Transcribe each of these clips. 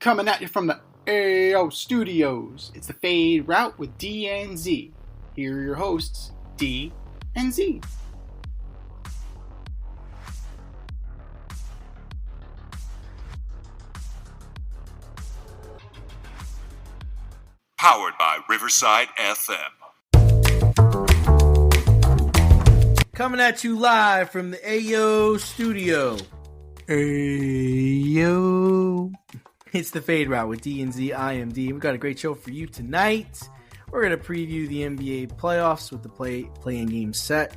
Coming at you from the AO Studios, it's the Fade Route with D and Z. Here are your hosts, D and Z. Powered by Riverside FM. Coming at you live from the AO Studio. Ayo. It's the Fade Route with D and Z. I am D. We've got a great show for you tonight. We're going to preview the NBA playoffs with the play-in game set.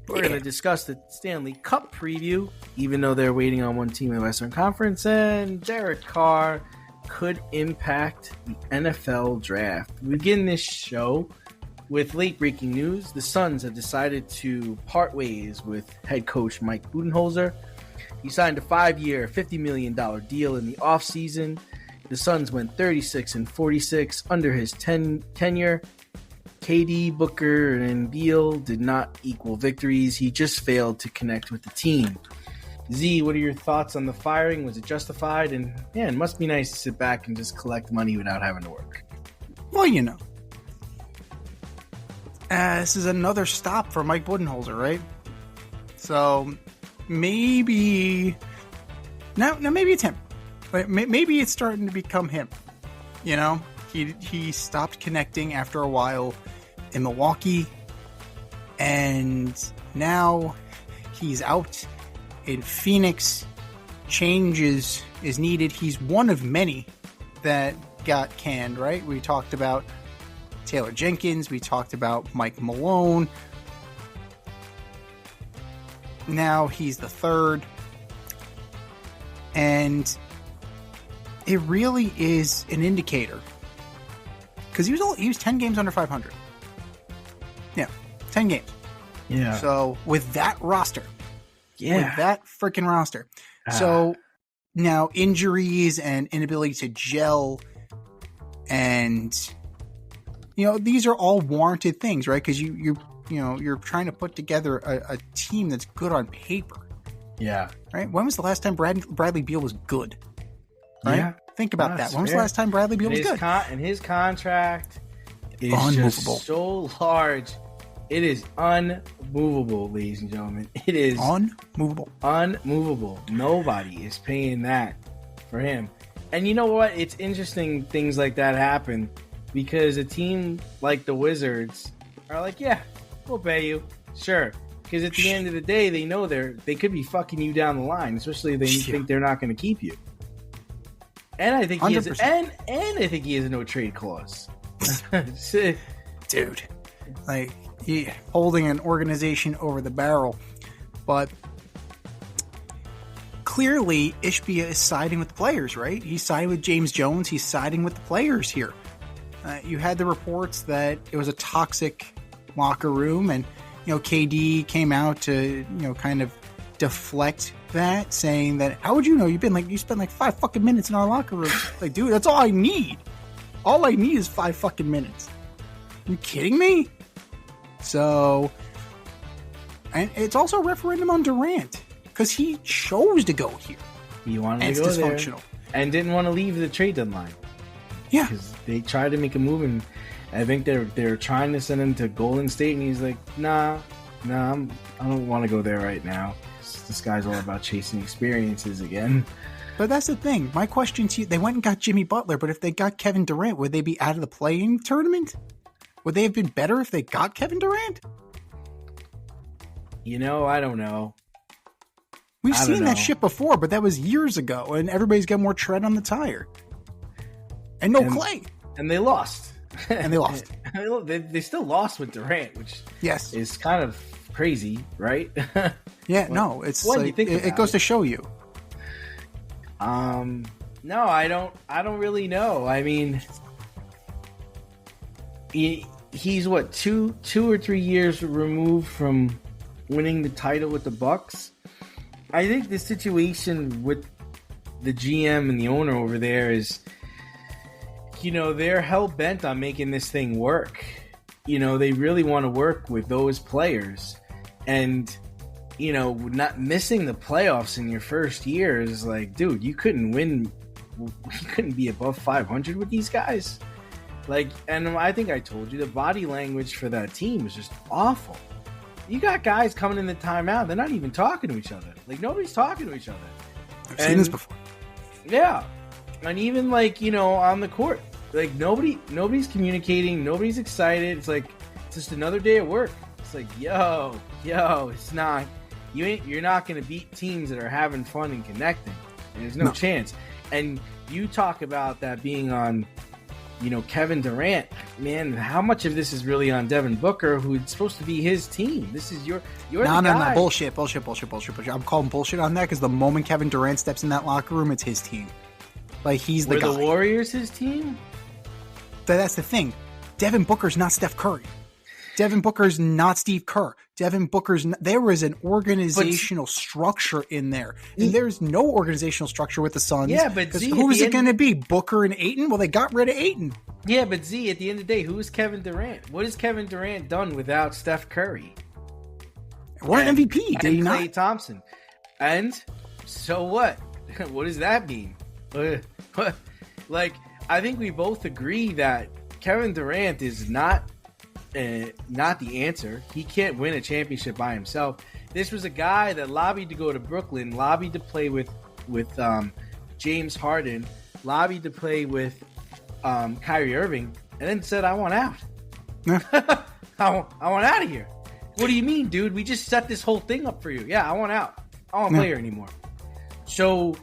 We're going to discuss the Stanley Cup preview, even though they're waiting on one team in the Western Conference, and Derek Carr could impact the NFL draft. We begin this show with late-breaking news. The Suns have decided to part ways with head coach Mike Budenholzer. He signed a 5-year, $50 million deal in the offseason. The Suns went 36-46 under his tenure. KD, Booker, and Beal did not equal victories. He just failed to connect with the team. Z, what are your thoughts on the firing? Was it justified? And yeah, it must be nice to sit back and just collect money without having to work. Well, you know, this is another stop for Mike Budenholzer, right? So maybe maybe it's him. Maybe it's starting to become him. You know, he stopped connecting after a while in Milwaukee, and now he's out in Phoenix. Changes is needed. He's one of many that got canned, right? We talked about Taylor Jenkins. We talked about Mike Malone. Now he's the third. And it really is an indicator. Because he was 10 games under 500. Yeah, 10 games. Yeah. So with that roster. Yeah. With that freaking roster. So now injuries and inability to gel, and you know, these are all warranted things, right? Because you're trying to put together a team that's good on paper. Yeah. Right? When was the last time Bradley Beal was good? Right? Yeah. Think about that. When was the last time Bradley Beal was good? And his contract is unmovable. Just so large. It is unmovable, ladies and gentlemen. It is unmovable. Unmovable. Nobody is paying that for him. And you know what? It's interesting things like that happen because a team like the Wizards are like, yeah, we'll pay you. Sure. Because at the end of the day, they know they could be fucking you down the line, especially if they think they're not going to keep you. And I think he has, and I think he has a no trade clause. Dude, like he holding an organization over the barrel, but clearly Ishbia is siding with the players, right? He's siding with James Jones. He's siding with the players here. You had the reports that it was a toxic locker room, and you know, KD came out to, you know, kind of deflect that, saying that, how would you know? You spent like 5 fucking minutes in our locker room. Like, dude, that's all I need. All I need is 5 fucking minutes. Are you kidding me? So, and it's also a referendum on Durant because he chose to go here. He wanted to go there and didn't want to leave the trade deadline. Yeah, because they tried to make a move, and I think they're trying to send him to Golden State, and he's like, nah, I don't want to go there right now. This guy's all about chasing experiences again. But that's the thing. My question to you, they went and got Jimmy Butler, but if they got Kevin Durant, would they be out of the play-in tournament? Would they have been better if they got Kevin Durant? You know, I don't know. We've seen that shit before, but that was years ago, and everybody's got more tread on the tire. And Clay. And they lost. And they lost. They still lost with Durant, which is kind of crazy, right? Yeah, no, it's like, it goes to show you. No, I don't really know. I mean, he's what, two or 3 years removed from winning the title with the Bucks. I think the situation with the GM and the owner over there is, you know, they're hell-bent on making this thing work. You know, they really want to work with those players. And, you know, not missing the playoffs in your first year is like, dude, you couldn't win we couldn't be above 500 with these guys. Like, and I think I told you the body language for that team was just awful. You got guys coming in the timeout, they're not even talking to each other. Like, nobody's talking to each other. I've seen this before. Yeah. And even, like, you know, on the court, like, nobody's communicating, nobody's excited. It's like, it's just another day at work. It's like, yo, it's not, you're not going to beat teams that are having fun and connecting. There's no chance. And you talk about that being on, you know, Kevin Durant. Man, how much of this is really on Devin Booker, who's supposed to be his team? This is you're the guy. No, bullshit. I'm calling bullshit on that because the moment Kevin Durant steps in that locker room, it's his team. Like, he's the guy. Were the Warriors his team? That's the thing. Devin Booker's not Steph Curry. Devin Booker's not Steve Kerr. There was an organizational structure in there. And there's no organizational structure with the Suns. Yeah, but Z, who is it going to be? Booker and Ayton? Well, they got rid of Ayton. Yeah, but Z, at the end of the day, who is Kevin Durant? What has Kevin Durant done without Steph Curry? What an MVP, did he not? Klay Thompson. And so what? What does that mean? Like, I think we both agree that Kevin Durant is not the answer. He can't win a championship by himself. This was a guy that lobbied to go to Brooklyn, lobbied to play with James Harden, lobbied to play with Kyrie Irving, and then said, "I want out. I want out of here." What do you mean, dude? We just set this whole thing up for you. Yeah, I want out. I don't want to play here anymore. So,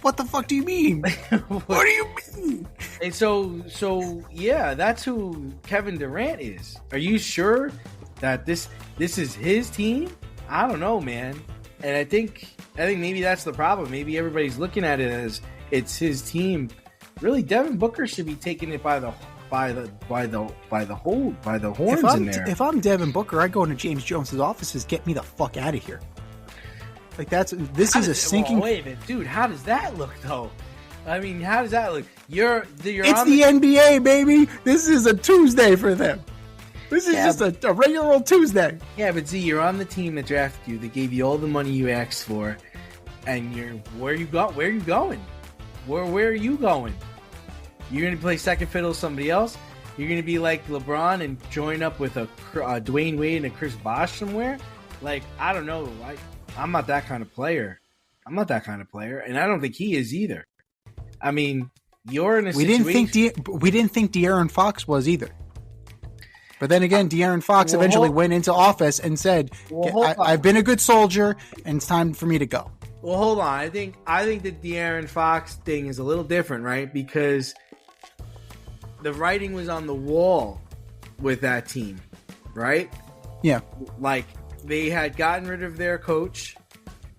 what the fuck do you mean? What do you mean? And so yeah, that's who Kevin Durant is. Are you sure that this is his team? I don't know, man. And I think maybe that's the problem. Maybe everybody's looking at it as it's his team. Really, Devin Booker should be taking it by the horns in there. If I'm Devin Booker, I go into James Jones's offices, get me the fuck out of here. Like, this is a sinking. Well, wait a minute, dude. How does that look, though? I mean, how does that look? It's the NBA, baby. This is a Tuesday for them. This is just a regular old Tuesday. Yeah, but Z, you're on the team that drafted you. They gave you all the money you asked for, and where are you going? Where are you going? You're gonna play second fiddle to somebody else? You're gonna be like LeBron and join up with a Dwayne Wade and a Chris Bosh somewhere? Like, I don't know. I'm not that kind of player. And I don't think he is either. I mean, you're in a situation... We didn't think De'Aaron Fox was either. But then again, De'Aaron Fox eventually went into office and said, I've been a good soldier, and it's time for me to go. Well, hold on. I think the De'Aaron Fox thing is a little different, right? Because the writing was on the wall with that team, right? Yeah. Like, they had gotten rid of their coach.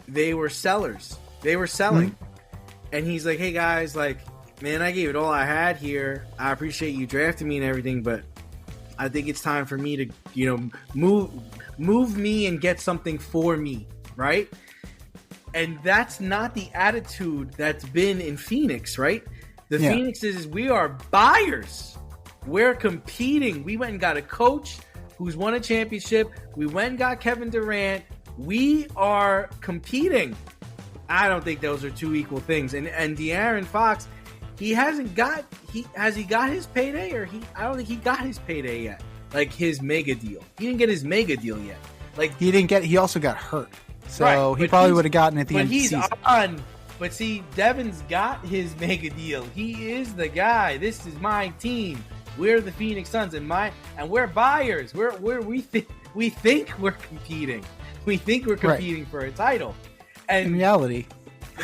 They were sellers. They were selling. Mm-hmm. And he's like, hey, guys, like, man, I gave it all I had here. I appreciate you drafting me and everything, but I think it's time for me to, you know, move me and get something for me, right? And that's not the attitude that's been in Phoenix, right? Phoenix is we are buyers. We're competing. We went and got a coach who's won a championship. We went and got Kevin Durant. We are competing. I don't think those are two equal things. And De'Aaron Fox, has he got his payday, or I don't think he got his payday yet. Like, his mega deal. He didn't get his mega deal yet. Like, he also got hurt. So he probably would have gotten it at the end of the season. But see, Devin's got his mega deal. He is the guy. This is my team. We're the Phoenix Suns, and we're buyers. We think we're competing. We think we're competing for a title. And in reality,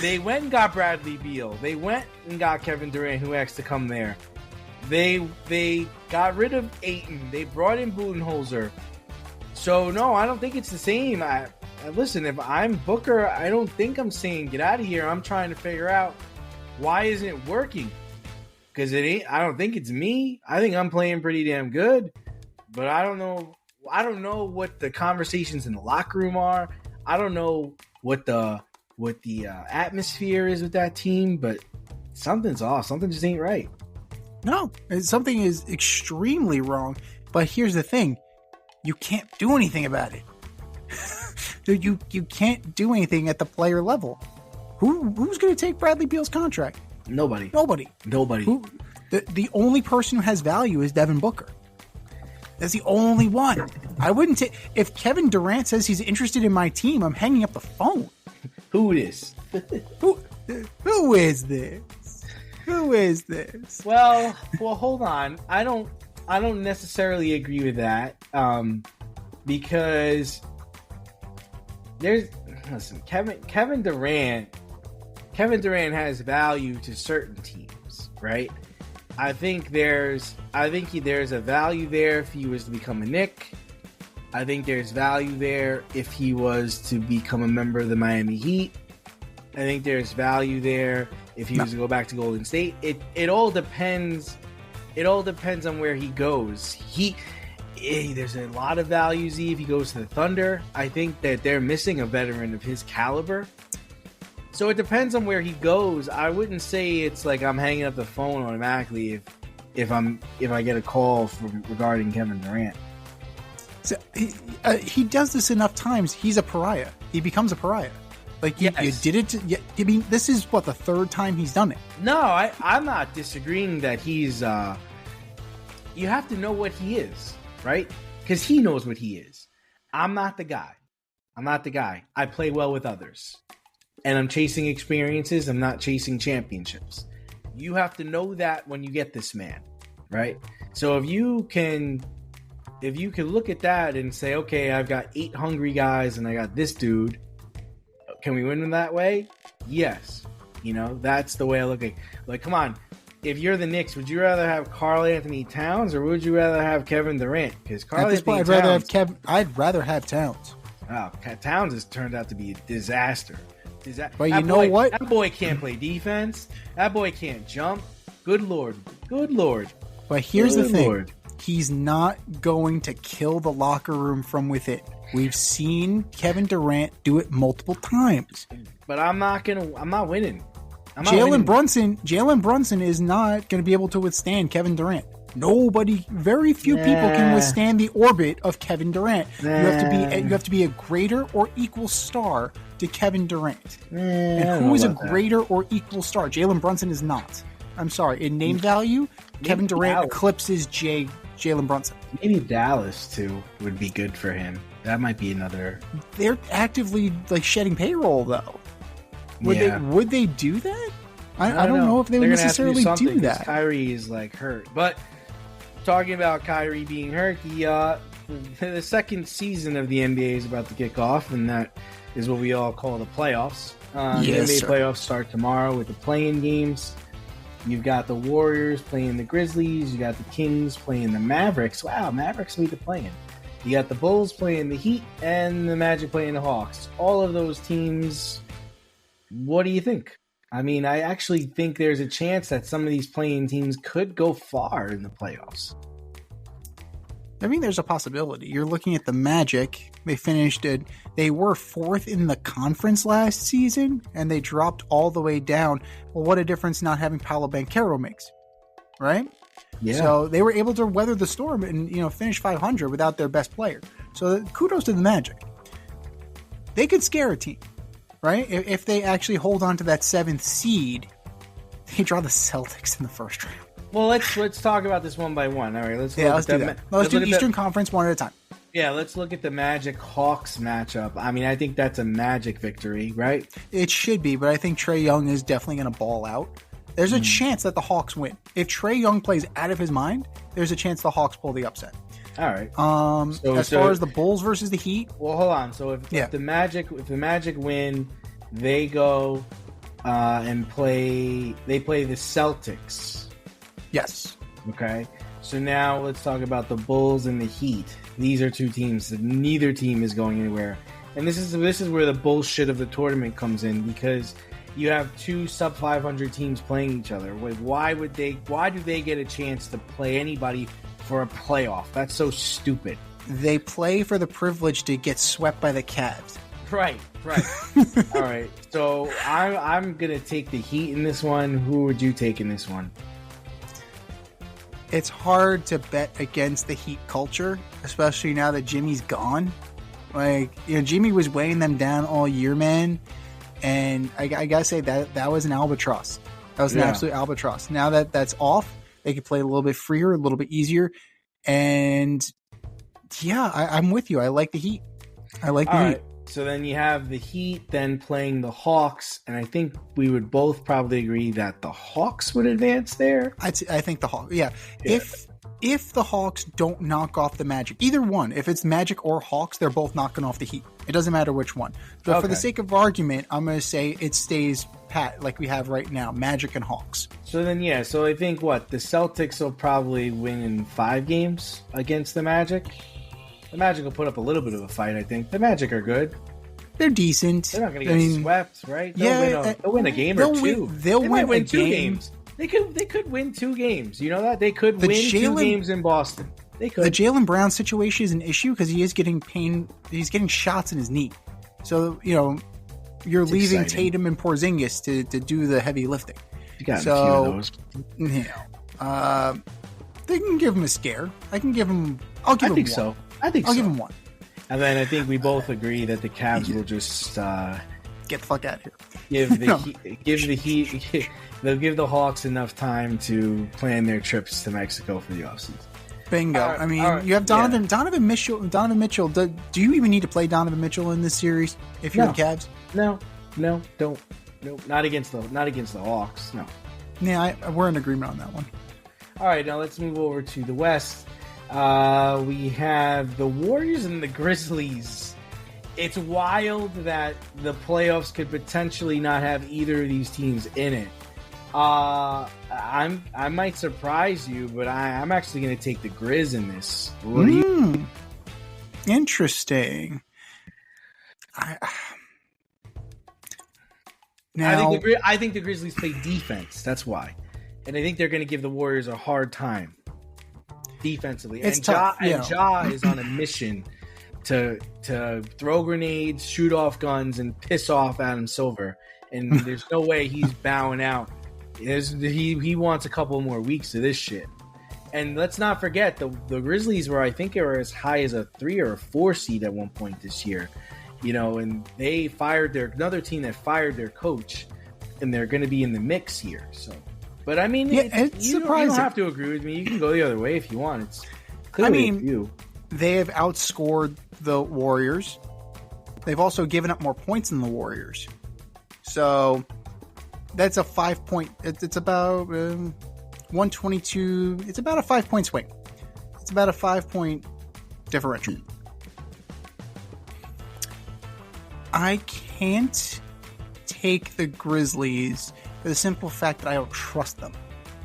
they went and got Bradley Beal. They went and got Kevin Durant, who asked to come there. They got rid of Ayton. They brought in Budenholzer. So no, I don't think it's the same. Listen, if I'm Booker, I don't think I'm saying get out of here. I'm trying to figure out why isn't it working? Because it ain't. I don't think it's me. I think I'm playing pretty damn good, but I don't know. I don't know what the conversations in the locker room are. I don't know what the atmosphere is with that team, but something's off. Something just ain't right. No, something is extremely wrong. But here's the thing: you can't do anything about it. You can't do anything at the player level. Who's going to take Bradley Beal's contract? Nobody. Who the only person who has value is Devin Booker. That's the only one. I wouldn't take if Kevin Durant says he's interested in my team. I'm hanging up the phone. Who is? Who is this? Who is this? Well, hold on. I don't necessarily agree with that. Because Kevin Durant has value to certain teams, right? I think there's a value there if he was to become a Knick. I think there's value there if he was to become a member of the Miami Heat. I think there's value there if he was to go back to Golden State. It all depends. It all depends on where he goes. There's a lot of value, Z, if he goes to the Thunder. I think that they're missing a veteran of his caliber. So it depends on where he goes. I wouldn't say it's like I'm hanging up the phone automatically if I get a call regarding Kevin Durant. So he does this enough times. He's a pariah. He becomes a pariah. Like you did it. I mean, this is what the third time he's done it. No, I'm not disagreeing that he's. You have to know what he is, right? Because he knows what he is. I'm not the guy. I play well with others. And I'm chasing experiences. I'm not chasing championships. You have to know that when you get this man, right? So if you can look at that and say, okay, I've got 8 hungry guys and I got this dude. Can we win in that way? Yes. That's the way I look at it. Like, come on. If you're the Knicks, would you rather have Karl Anthony Towns or would you rather have Kevin Durant? Because I'd rather have Towns. Oh, Towns has turned out to be a disaster. But you know what? That boy can't play defense. That boy can't jump. Good Lord. But here's the thing. He's not going to kill the locker room from within. We've seen Kevin Durant do it multiple times. But I'm not winning. Jalen Brunson is not going to be able to withstand Kevin Durant. Very few people can withstand the orbit of Kevin Durant. You have to be a greater or equal star to Kevin Durant. And who is a greater or equal star? Jalen Brunson is not. I'm sorry. In name value, Kevin Durant eclipses Jalen Brunson. Maybe Dallas too would be good for him. That might be another. They're actively shedding payroll though. Would they do that? I don't know if they would necessarily do that. Kyrie is hurt, but talking about Kyrie being hurt, the second season of the NBA is about to kick off, and that is what we all call the playoffs. The NBA playoffs start tomorrow with the play-in games. You've got the Warriors playing the Grizzlies. You got the Kings playing the Mavericks. Wow, Mavericks made the play-in. You got the Bulls playing the Heat and the Magic playing the Hawks. All of those teams, what do you think? I mean, I actually think there's a chance that some of these play-in teams could go far in the playoffs. I mean, there's a possibility. You're looking at the Magic. They were 4th in the conference last season, and they dropped all the way down. Well, what a difference not having Paolo Banchero makes, right? Yeah. So they were able to weather the storm and finish 500 without their best player. So kudos to the Magic. They could scare a team, right? If they actually hold on to that 7th seed, they draw the Celtics in the first round. Well, let's talk about this one by one. All right, let's do that. Let's do the Eastern Conference one at a time. Yeah, let's look at the Magic-Hawks matchup. I mean, I think that's a Magic victory, right? It should be, but I think Trae Young is definitely going to ball out. There's a chance that the Hawks win. If Trae Young plays out of his mind, there's a chance the Hawks pull the upset. All right. As far as the Bulls versus the Heat, well, hold on. So if the Magic win, they go and play. They play the Celtics. Yes. Okay. So now let's talk about the Bulls and the Heat. These are two teams that neither team is going anywhere, and this is where the bullshit of the tournament comes in, because you have two sub 500 teams playing each other. Why do they get a chance to play anybody for a playoff? That's so stupid. They play for the privilege to get swept by the Cavs. Right. All right. So I'm gonna take the Heat in this one. Who would you take in this one? It's hard to bet against the Heat culture, especially now that Jimmy's gone. Jimmy was weighing them down all year, man. And I gotta say that was an albatross. That was an absolute albatross. Now that that's off, they can play a little bit freer, a little bit easier. And yeah, I'm with you. I like the Heat. I like the Heat. So then you have the Heat then playing the Hawks, and I think we would both probably agree that the Hawks would advance there. I think the Hawks. Yeah. If the Hawks don't knock off the Magic, either one, if it's Magic or Hawks, they're both knocking off the Heat. It doesn't matter which one. But for the sake of argument, I'm going to say it stays pat like we have right now, Magic and Hawks. So then, so I think the Celtics will probably win in 5 games against the Magic. The Magic will put up a little bit of a fight, I think. The Magic are good. They're decent. They're not going to get swept, right? They'll win a game or two. They'll win 2 games. They could win 2 games. You know that? They could win 2 games in Boston. They could. The Jaylen Brown situation is an issue because he is getting pain. He's getting shots in his knee. So, you're leaving Tatum and Porzingis to do the heavy lifting. You got a few of those. They can give him a scare. I'll give him I think one. so. I'll give him one. And then I think we both agree that the Cavs will just get the fuck out of here. Give the Heat. They'll give the Hawks enough time to plan their trips to Mexico for the offseason. Bingo. You have Donovan Mitchell. Donovan Mitchell. Do you even need to play Donovan Mitchell in this series if you're the Cavs? No, don't. No, not against the Hawks. No. Yeah, we're in agreement on that one. All right, now let's move over to the West. We have the Warriors and the Grizzlies. It's wild that the playoffs could potentially not have either of these teams in it. I might surprise you, but I'm actually going to take the Grizz in this. What do you? Interesting. I think the Grizzlies play defense. That's why, and I think they're going to give the Warriors a hard time defensively. It's tough. Ja is on a mission to throw grenades, shoot off guns, and piss off Adam Silver. And there's no way he's bowing out. He wants a couple more weeks of this shit. And let's not forget the Grizzlies were, I think, as high as a 3 or a 4 seed at one point this year. And they fired another team that fired their coach, and they're going to be in the mix here. So, but I mean, it's surprising. You don't have to agree with me. You can go the other way if you want. It's clearly you. They have outscored the Warriors. They've also given up more points than the Warriors. So that's a 5-point. It's about 122. It's about a 5-point swing. It's about a 5-point differential. I can't take the Grizzlies for the simple fact that I don't trust them.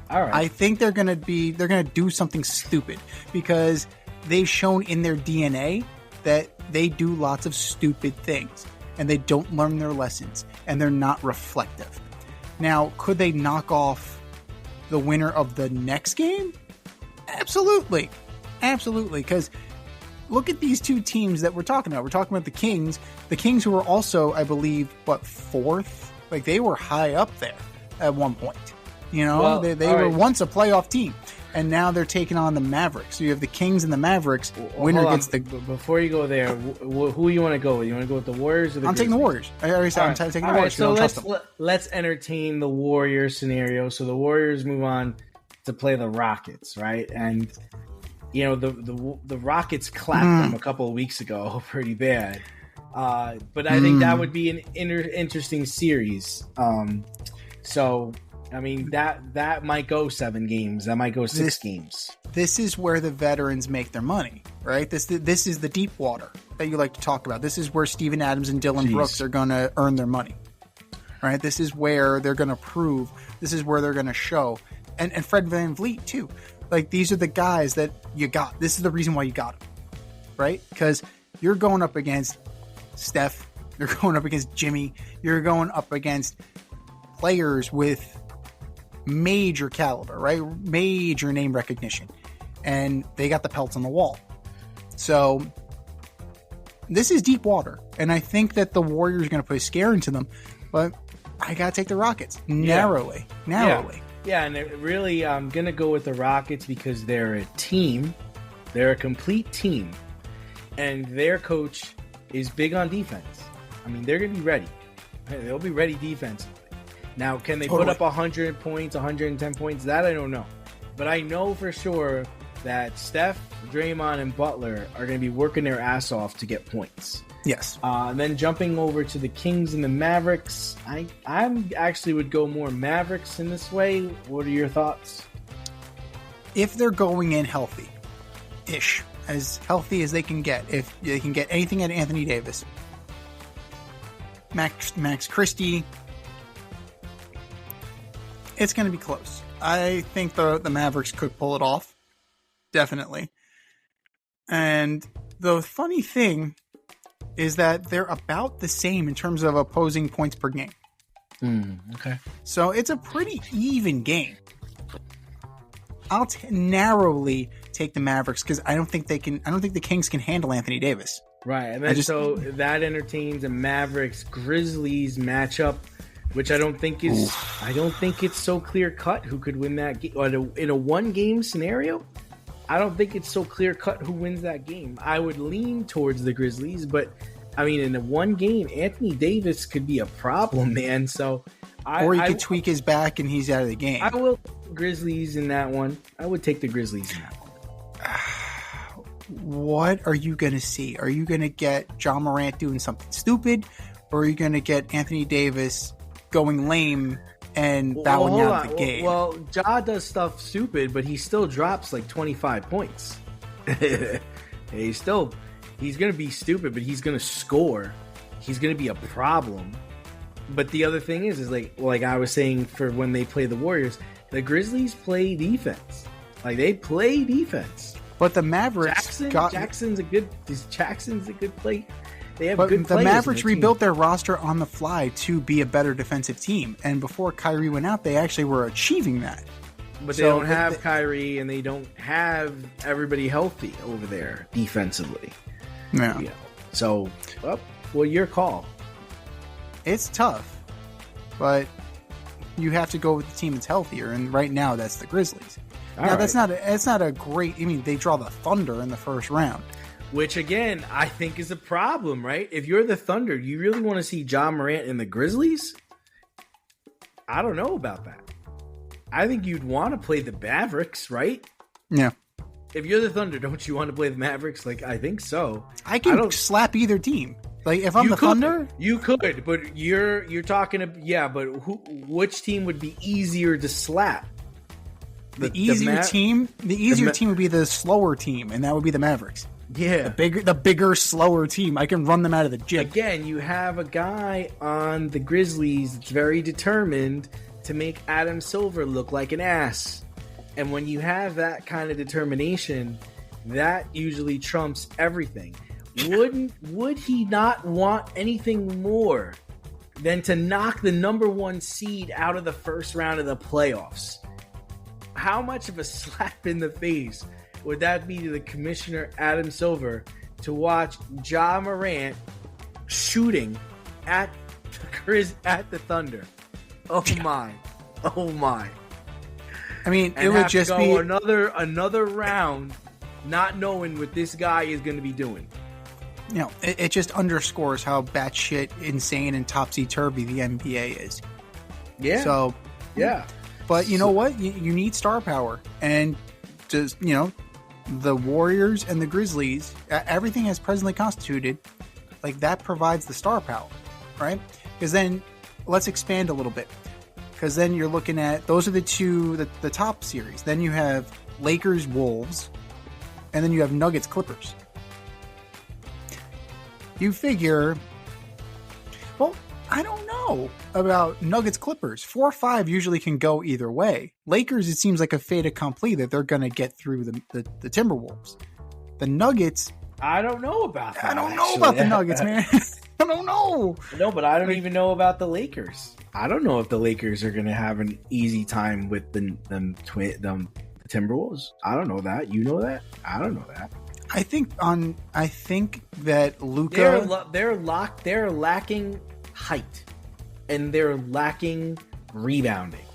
All right. I think they're going to do something stupid because they've shown in their DNA that they do lots of stupid things and they don't learn their lessons and they're not reflective. Now, could they knock off the winner of the next game? Absolutely. Absolutely. Because look at these 2 teams that we're talking about. We're talking about the Kings. The Kings who were also, I believe, 4th? Like, they were high up there at one point. They were once a playoff team. And now they're taking on the Mavericks. So you have the Kings and the Mavericks. Winner gets the... Before you go there, who you want to go with? You want to go with the Warriors or the I'm taking the Warriors. I already said I'm taking the Warriors. So let's entertain the Warriors scenario. So the Warriors move on to play the Rockets, right? And... the Rockets clapped them a couple of weeks ago pretty bad. But I think that would be an interesting series. So, I mean, that might go 7 games. That might go 6 games. This is where the veterans make their money, right? This is the deep water that you like to talk about. This is where Steven Adams and Dylan Brooks are going to earn their money, right? This is where they're going to prove. This is where they're going to show. And Fred VanVleet, too. Like, these are the guys that you got. This is the reason why you got them, right? Because you're going up against Steph. You're going up against Jimmy. You're going up against players with major caliber, right? Major name recognition. And they got the pelts on the wall. So this is deep water. And I think that the Warriors are going to put a scare into them. But I got to take the Rockets narrowly. Yeah, and really, I'm going to go with the Rockets because they're a team. They're a complete team. And their coach is big on defense. I mean, they're going to be ready. They'll be ready defensively. Now, can they put up 100 points, 110 points? That I don't know. But I know for sure that Steph, Draymond, and Butler are going to be working their ass off to get points. Yes. And then jumping over to the Kings and the Mavericks, I actually would go more Mavericks in this way. What are your thoughts? If they're going in healthy-ish, as healthy as they can get, if they can get anything at Anthony Davis, Max Christie, it's going to be close. I think the Mavericks could pull it off. Definitely. And the funny thing is that they're about the same in terms of opposing points per game. Okay. So it's a pretty even game. I'll narrowly take the Mavericks because I don't think the Kings can handle Anthony Davis. Right. And then so that entertains a Mavericks Grizzlies matchup, which I don't think it's so clear cut who could win that game. In a one game scenario, I don't think it's so clear cut who wins that game. I would lean towards the Grizzlies, but I mean, in a one game, Anthony Davis could be a problem, man. So he could tweak his back and he's out of the game. I will Grizzlies in that one. I would take the Grizzlies in that one. What are you going to see? Are you going to get Ja Morant doing something stupid, or are you going to get Anthony Davis going lame and bowing out of the game? Well, Ja does stuff stupid, but he still drops like 25 points. He's going to be stupid, but he's going to score. He's going to be a problem. But the other thing is like I was saying for when they play the Warriors, the Grizzlies play defense. Like they play defense. But the Mavericks Jackson's a good play. They have but good the Mavericks rebuilt their roster on the fly to be a better defensive team. And before Kyrie went out, they actually were achieving that. But they don't have Kyrie, and they don't have everybody healthy over there defensively. Yeah. So, well, your call. It's tough, but you have to go with the team that's healthier, and right now that's the Grizzlies. That's not a great. I mean, they draw the Thunder in the first round, which again I think is a problem, right? If you're the Thunder, you really want to see Ja Morant in the Grizzlies? I don't know about that. I think you'd want to play the Mavericks, right? Yeah. If you're the Thunder, don't you want to play the Mavericks? Like, I think so. I can slap either team. Like, if I'm the Thunder, you could, but you're talking. But which team would be easier to slap? The easier team would be the slower team, and that would be the Mavericks. Yeah, the bigger, slower team. I can run them out of the gym. Again, you have a guy on the Grizzlies that's very determined to make Adam Silver look like an ass, and when you have that kind of determination, that usually trumps everything. Would he not want anything more than to knock the number one seed out of the first round of the playoffs? How much of a slap in the face would that be to the commissioner, Adam Silver, to watch Ja Morant shooting at the Thunder? Oh my. I mean, it would just be another round not knowing what this guy is going to be doing. You know, it just underscores how batshit insane and topsy-turvy the NBA is. Yeah. So, yeah. But you know what? You need star power. And just, the Warriors and the Grizzlies, everything as presently constituted, like that provides the star power, right? Because then, let's expand a little bit. Because then you're looking at, those are the top series. Then you have Lakers-Wolves, and then you have Nuggets-Clippers. You figure, well, I don't know about Nuggets-Clippers. 4-5 usually can go either way. Lakers, it seems like a fait accompli that they're going to get through the Timberwolves. The Nuggets, I don't know about that. I don't know about the Nuggets, man. I don't know. No, but I don't even know about the Lakers. I don't know if the Lakers are going to have an easy time with the Timberwolves. I don't know that. You know that? I don't know that. I think that Luka, they're lacking height, and they're lacking rebounding.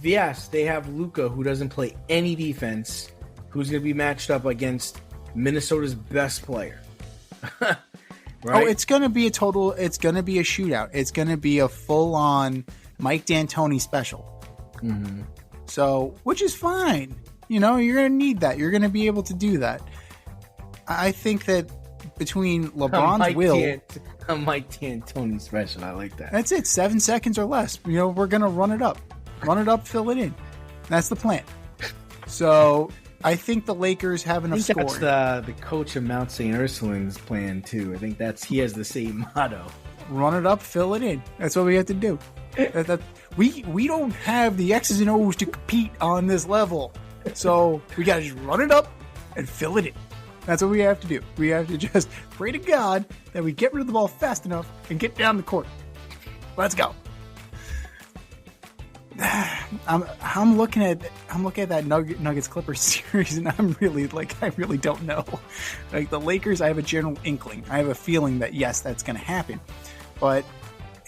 Yes, they have Luka, who doesn't play any defense, who's going to be matched up against Minnesota's best player. Right? Oh, it's going to be a shootout. It's going to be a full-on, Mike D'Antoni special. Mm-hmm. So, which is fine. You know, you're going to need that. You're going to be able to do that. I think that between LeBron's Mike D'Antoni special. I like that. That's it. 7 seconds or less. You know, we're going to run it up. Run it up, fill it in. That's the plan. So, I think the Lakers have enough scoring. That's the coach of Mount St. Ursuline's plan, too. I think he has the same motto. Run it up, fill it in. That's what we have to do. We don't have the X's and O's to compete on this level. So we got to just run it up and fill it in. That's what we have to do. We have to just pray to God that we get rid of the ball fast enough and get down the court. Let's go. I'm looking at that Nuggets Clippers series, and I really don't know. Like the Lakers, I have a general inkling. I have a feeling that yes, that's going to happen. But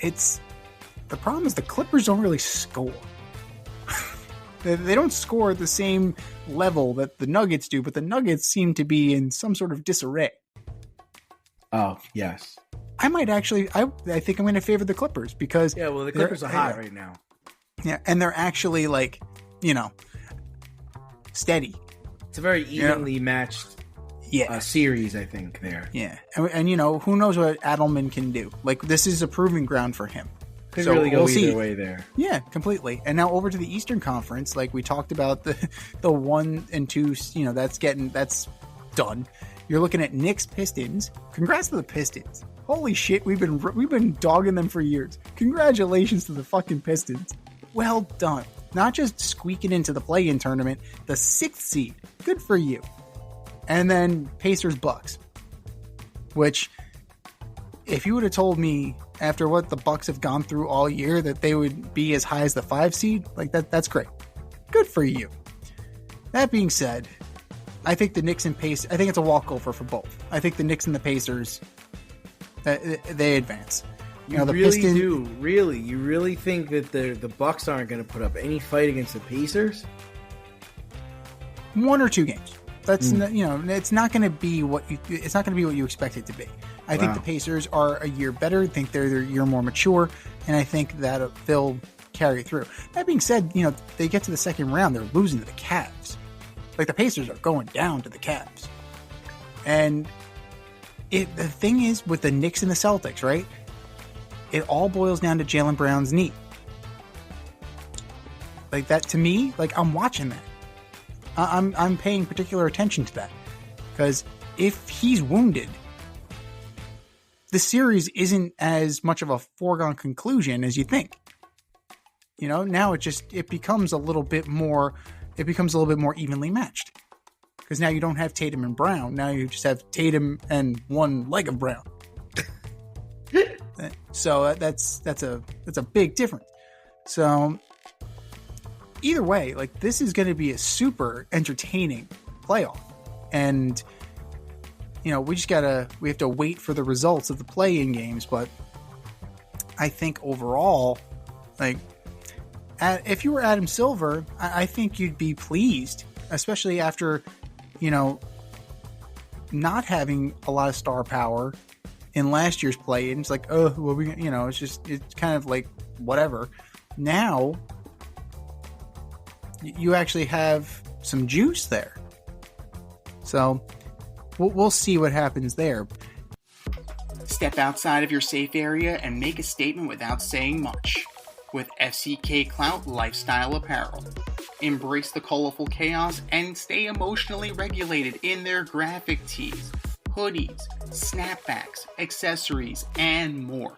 the problem is the Clippers don't really score. They don't score at the same level that the Nuggets do, but the Nuggets seem to be in some sort of disarray. Oh, yes. I think I'm going to favor the Clippers because... Yeah, well, the Clippers are hot right now. Yeah, and they're actually steady. It's a very evenly matched series, I think, there. Yeah, and who knows what Adelman can do. Like, this is a proving ground for him. Could really go either way there. Yeah, completely. And now over to the Eastern Conference, like we talked about the 1 and 2, that's done. You're looking at Knicks Pistons. Congrats to the Pistons. Holy shit, we've been dogging them for years. Congratulations to the fucking Pistons. Well done. Not just squeaking into the play-in tournament, the 6th seed. Good for you. And then Pacers Bucks. Which, if you would have told me after what the Bucks have gone through all year that they would be as high as the 5 seed, like that's great. Good for you. That being said, I think the Knicks and Pacers, I think it's a walkover for both. I think the Knicks and the Pacers, they advance. You really do? Really? You really think that the Bucks aren't going to put up any fight against the Pacers? 1 or 2 games. That's it's not going to be what you expect it to be. I think the Pacers are a year better. I think they're a year more mature, and I think that they'll carry through. That being said, they get to the second round, they're losing to the Cavs. Like the Pacers are going down to the Cavs, and the thing is with the Knicks and the Celtics, right? It all boils down to Jaylen Brown's knee. Like that to me, like I'm watching that. I'm paying particular attention to that because if he's wounded, the series isn't as much of a foregone conclusion as you think. Now it becomes a little bit more evenly matched because now you don't have Tatum and Brown. Now you just have Tatum and one leg of Brown. So that's a big difference. So either way, like this is going to be a super entertaining playoff, and we have to wait for the results of the play-in games. But I think overall, like if you were Adam Silver, I think you'd be pleased, especially after not having a lot of star power in last year's play-in. It's like, it's kind of like whatever. Now you actually have some juice there. So we'll see what happens there. Step outside of your safe area and make a statement without saying much with FCK Clout Lifestyle Apparel. Embrace the colorful chaos and stay emotionally regulated in their graphic tees, hoodies, snapbacks, accessories, and more.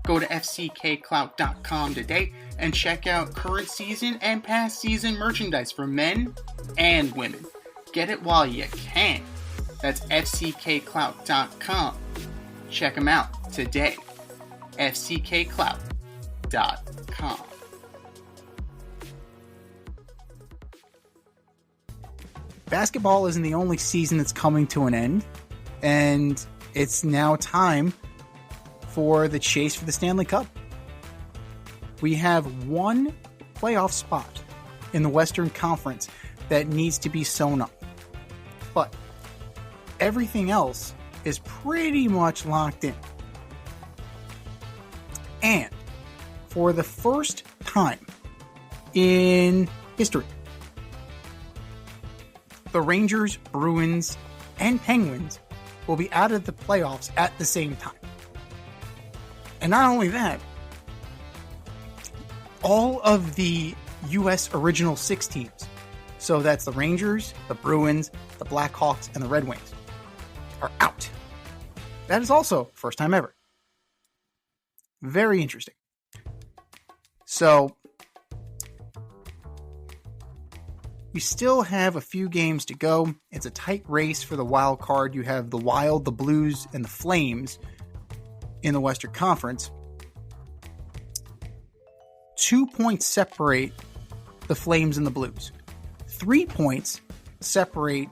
Go to fckclout.com today and check out current season and past season merchandise for men and women. Get it while you can. That's fckclout.com. Check them out today. fckclout.com. Basketball isn't the only season that's coming to an end, and it's now time for the chase for the Stanley Cup. We have one playoff spot in the Western Conference that needs to be sewn up. But everything else is pretty much locked in. And for the first time in history, the Rangers, Bruins, and Penguins will be out of the playoffs at the same time. And not only that, all of the U.S. original 6 teams, so that's the Rangers, the Bruins, the Blackhawks, and the Red Wings, are out. That is also first time ever. Very interesting. So, we still have a few games to go. It's a tight race for the wild card. You have the Wild, the Blues, and the Flames in the Western Conference. 2 points separate the Flames and the Blues. 3 points separate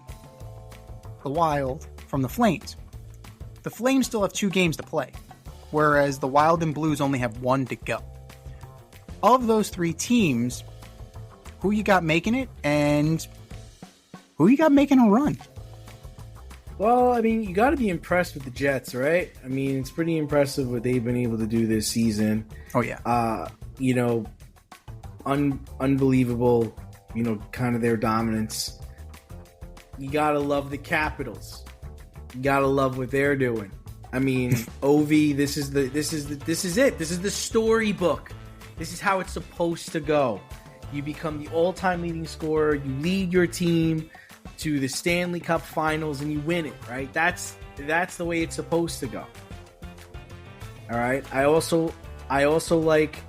the Wild from the Flames. The Flames still have 2 games to play, whereas the Wild and Blues only have 1 to go. Of those 3 teams, who you got making it and who you got making a run? Well, I mean, you got to be impressed with the Jets, right? I mean, it's pretty impressive what they've been able to do this season. Oh, yeah. You know, unbelievable, you know, kind of their dominance. You got to love the Capitals. You got to love what they're doing. I mean, Ovi, this is it. This is the storybook. This is how it's supposed to go. You become the all-time leading scorer. You lead your team to the Stanley Cup Finals, and you win it. Right? That's the way it's supposed to go. All right. I also like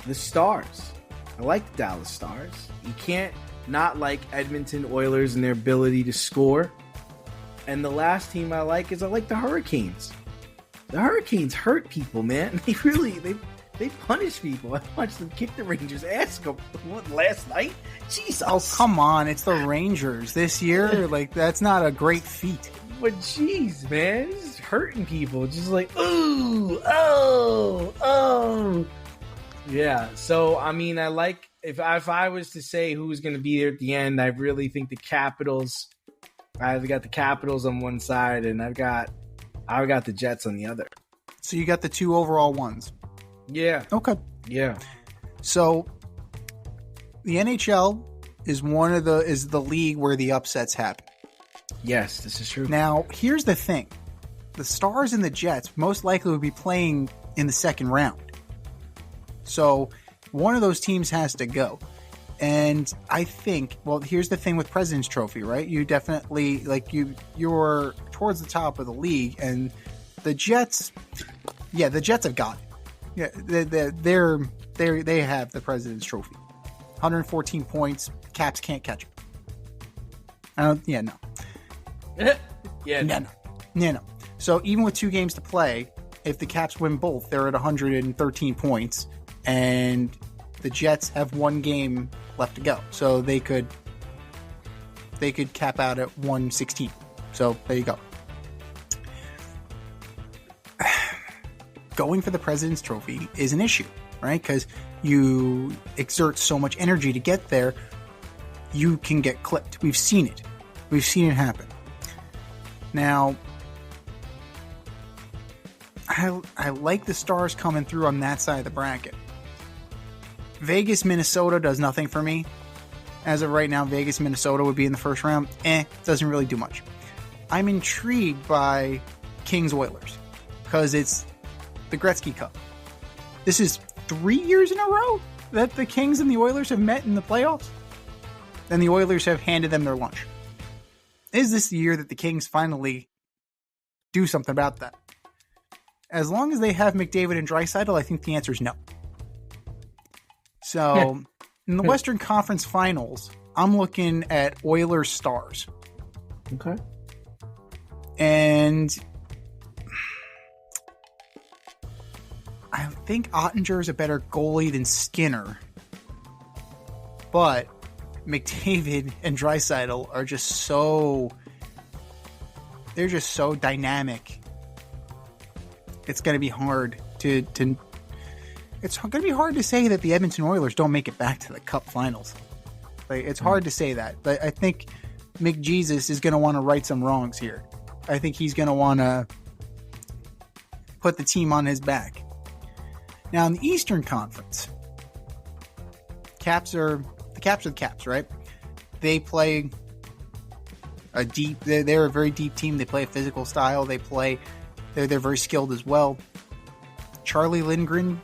the Stars. I like the Dallas Stars. You can't not like Edmonton Oilers and their ability to score. And the last team I like the Hurricanes. The Hurricanes hurt people, man. They punish people. I watched them kick the Rangers' ass last night. Jesus. Oh, come on. It's the Rangers this year. Like, that's not a great feat. But jeez, man. It's hurting people. Just like, ooh, oh. Yeah. So, I mean, I like, if I was to say who's going to be there at the end, I really think the Capitals. I've got the Capitals on one side, and I've got the Jets on the other. So you got the 2 overall ones. Yeah. Okay. Yeah. So the NHL is the league where the upsets happen. Yes, this is true. Now, here's the thing. The Stars and the Jets most likely will be playing in the second round. So one of those teams has to go. And I think, well, here's the thing with President's Trophy, right? You definitely, like, you're towards the top of the league, and the Jets, the Jets have got it. Yeah, they have the President's Trophy. 114 points, Caps can't catch them. No. So even with 2 games to play, if the Caps win both, they're at 113 points, and the Jets have 1 game left to go, so they could cap out at 116. So there you go. Going for the President's Trophy is an issue, right? Because you exert so much energy to get there, you can get clipped. We've seen it. We've seen it happen. Now, I like the Stars coming through on that side of the bracket. Vegas, Minnesota does nothing for me. As of right now, Vegas, Minnesota would be in the first round. Doesn't really do much. I'm intrigued by Kings Oilers because it's the Gretzky Cup. This is 3 years in a row that the Kings and the Oilers have met in the playoffs, and the Oilers have handed them their lunch. Is this the year that the Kings finally do something about that? As long as they have McDavid and Draisaitl, I think the answer is no. So, in the Western Conference Finals, I'm looking at Oilers Stars. Okay. And I think Ottinger is a better goalie than Skinner. But McDavid and Draisaitl are just so... They're just so dynamic. It's going to be hard to it's going to be hard to say that the Edmonton Oilers don't make it back to the Cup Finals. Like, it's hard to say that. But I think McJesus is going to want to right some wrongs here. I think he's going to want to put the team on his back. Now in the Eastern Conference, Caps are the Caps, right? They play a deep. They're a very deep team. They play a physical style. They're very skilled as well. Charlie Lindgren,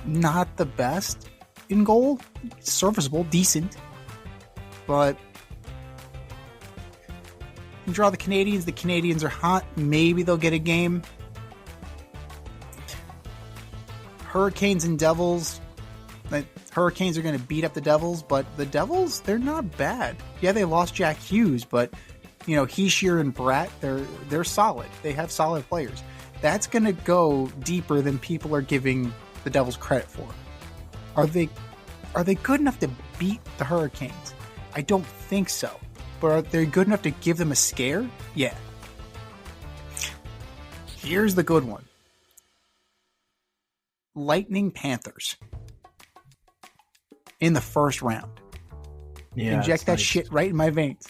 not the best in goal. Serviceable, decent, but you draw the Canadians. The Canadians are hot. Maybe they'll get a game. Hurricanes and Devils. Hurricanes are going to beat up the Devils, but the Devils, they're not bad. Yeah, they lost Jack Hughes, but Heishier and Bratt, they're solid. They have solid players. That's going to go deeper than people are giving the Devils credit for. Are they good enough to beat the Hurricanes? I don't think so. But are they good enough to give them a scare? Yeah. Here's the good one. Lightning Panthers. In the first round. Yeah, Inject that nice. shit right in my veins.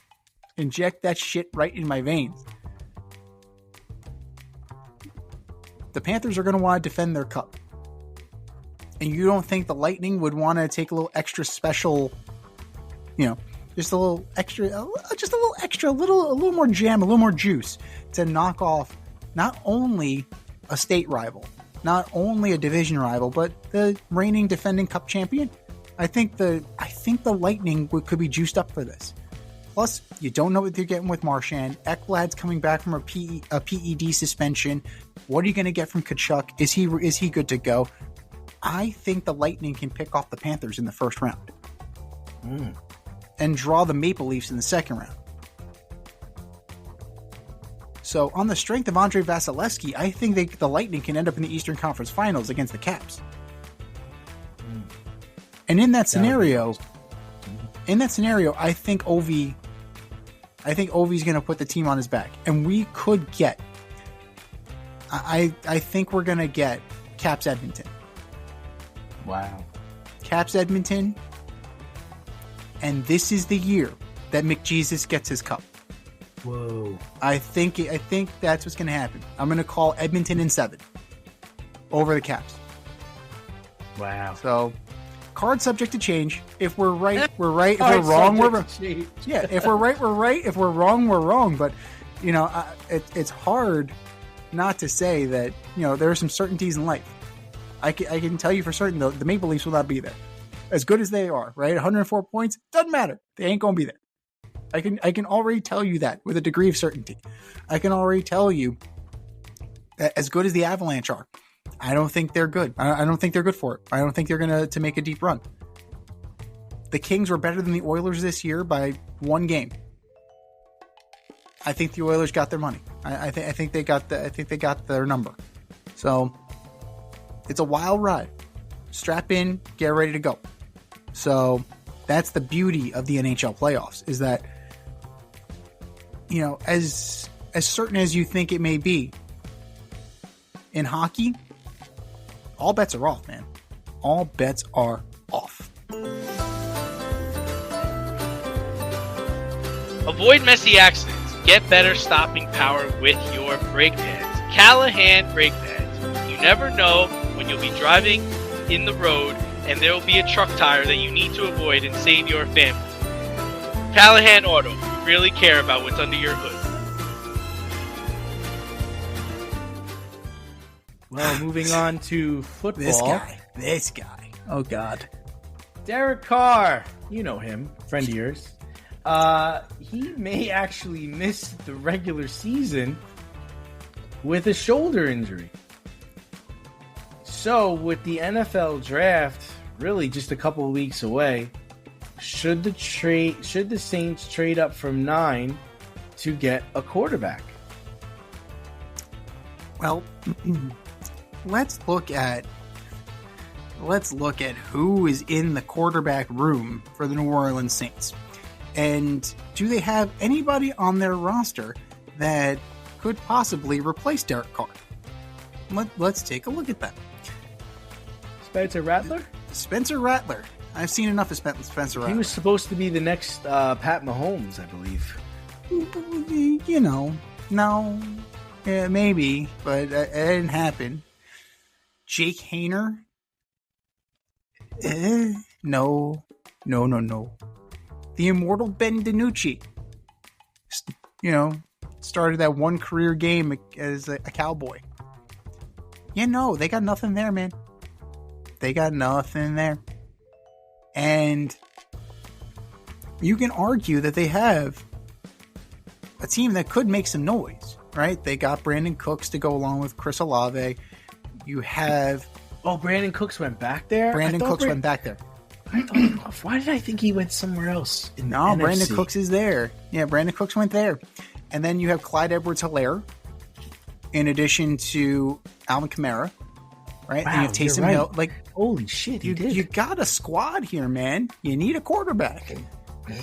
Inject that shit right in my veins. The Panthers are going to want to defend their cup. And you don't think the Lightning would want to take a little extra special, just a little more jam, a little more juice to knock off not only a state rival, not only a division rival, but the reigning defending cup champion? I think the Lightning could be juiced up for this. Plus, you don't know what you're getting with Marchand. Ekblad's coming back from a PED suspension. What are you going to get from Tkachuk? Is he good to go? I think the Lightning can pick off the Panthers in the first round. And draw the Maple Leafs in the second round. So, on the strength of Andrei Vasilevsky, I think the Lightning can end up in the Eastern Conference Finals against the Caps. And in that scenario, I think Ovi's going to put the team on his back, and we could get. I think we're going to get Caps Edmonton. Wow. Caps Edmonton, and this is the year that McJesus gets his cup. Whoa. I think that's what's going to happen. I'm going to call Edmonton in 7 over the Caps. Wow. So. Card subject to change. If we're right, we're right. If we're wrong, we're wrong. Yeah, if we're right, we're right. If we're wrong, we're wrong. But, it's hard not to say that, there are some certainties in life. I can tell you for certain, though, the Maple Leafs will not be there. As good as they are, right? 104 points, doesn't matter. They ain't going to be there. I can already tell you that with a degree of certainty. I can already tell you that as good as the Avalanche are, I don't think they're good. I don't think they're good for it. I don't think they're going to make a deep run. The Kings were better than the Oilers this year by 1 game. I think the Oilers got their money. I think they got their number. So it's a wild ride. Strap in, get ready to go. So that's the beauty of the NHL playoffs, is that, as certain as you think it may be in hockey, all bets are off, man. All bets are off. Avoid messy accidents. Get better stopping power with your brake pads. Callahan brake pads. You never know when you'll be driving in the road and there will be a truck tire that you need to avoid and save your family. Callahan Auto. We really care about what's under your hood. Well, moving on to football. This guy. Oh, God. Derek Carr. You know him. Friend of yours. He may actually miss the regular season with a shoulder injury. So, with the NFL draft really just a couple of weeks away, should the Saints trade up from 9 to get a quarterback? Well, let's look at who is in the quarterback room for the New Orleans Saints. And do they have anybody on their roster that could possibly replace Derek Carr? Let's take a look at that. Spencer Rattler? Spencer Rattler. I've seen enough of Spencer Rattler. He was supposed to be the next Pat Mahomes, I believe. No. Yeah, maybe, but it didn't happen. Jake Haener? No. The immortal Ben DiNucci. Started that one career game as a Cowboy. Yeah, no, they got nothing there, man. They got nothing there. And you can argue that they have a team that could make some noise, right? They got Brandon Cooks to go along with Chris Olave. You have... Oh, Brandon Cooks went back there? Brandon Cooks went back there. Why did I think he went somewhere else? No, Brandon Cooks is there. Yeah, Brandon Cooks went there. And then you have Clyde Edwards-Helaire, in addition to Alvin Kamara, right? Wow, and you have Taysom right. Hill. Like, holy shit, you got a squad here, man. You need a quarterback.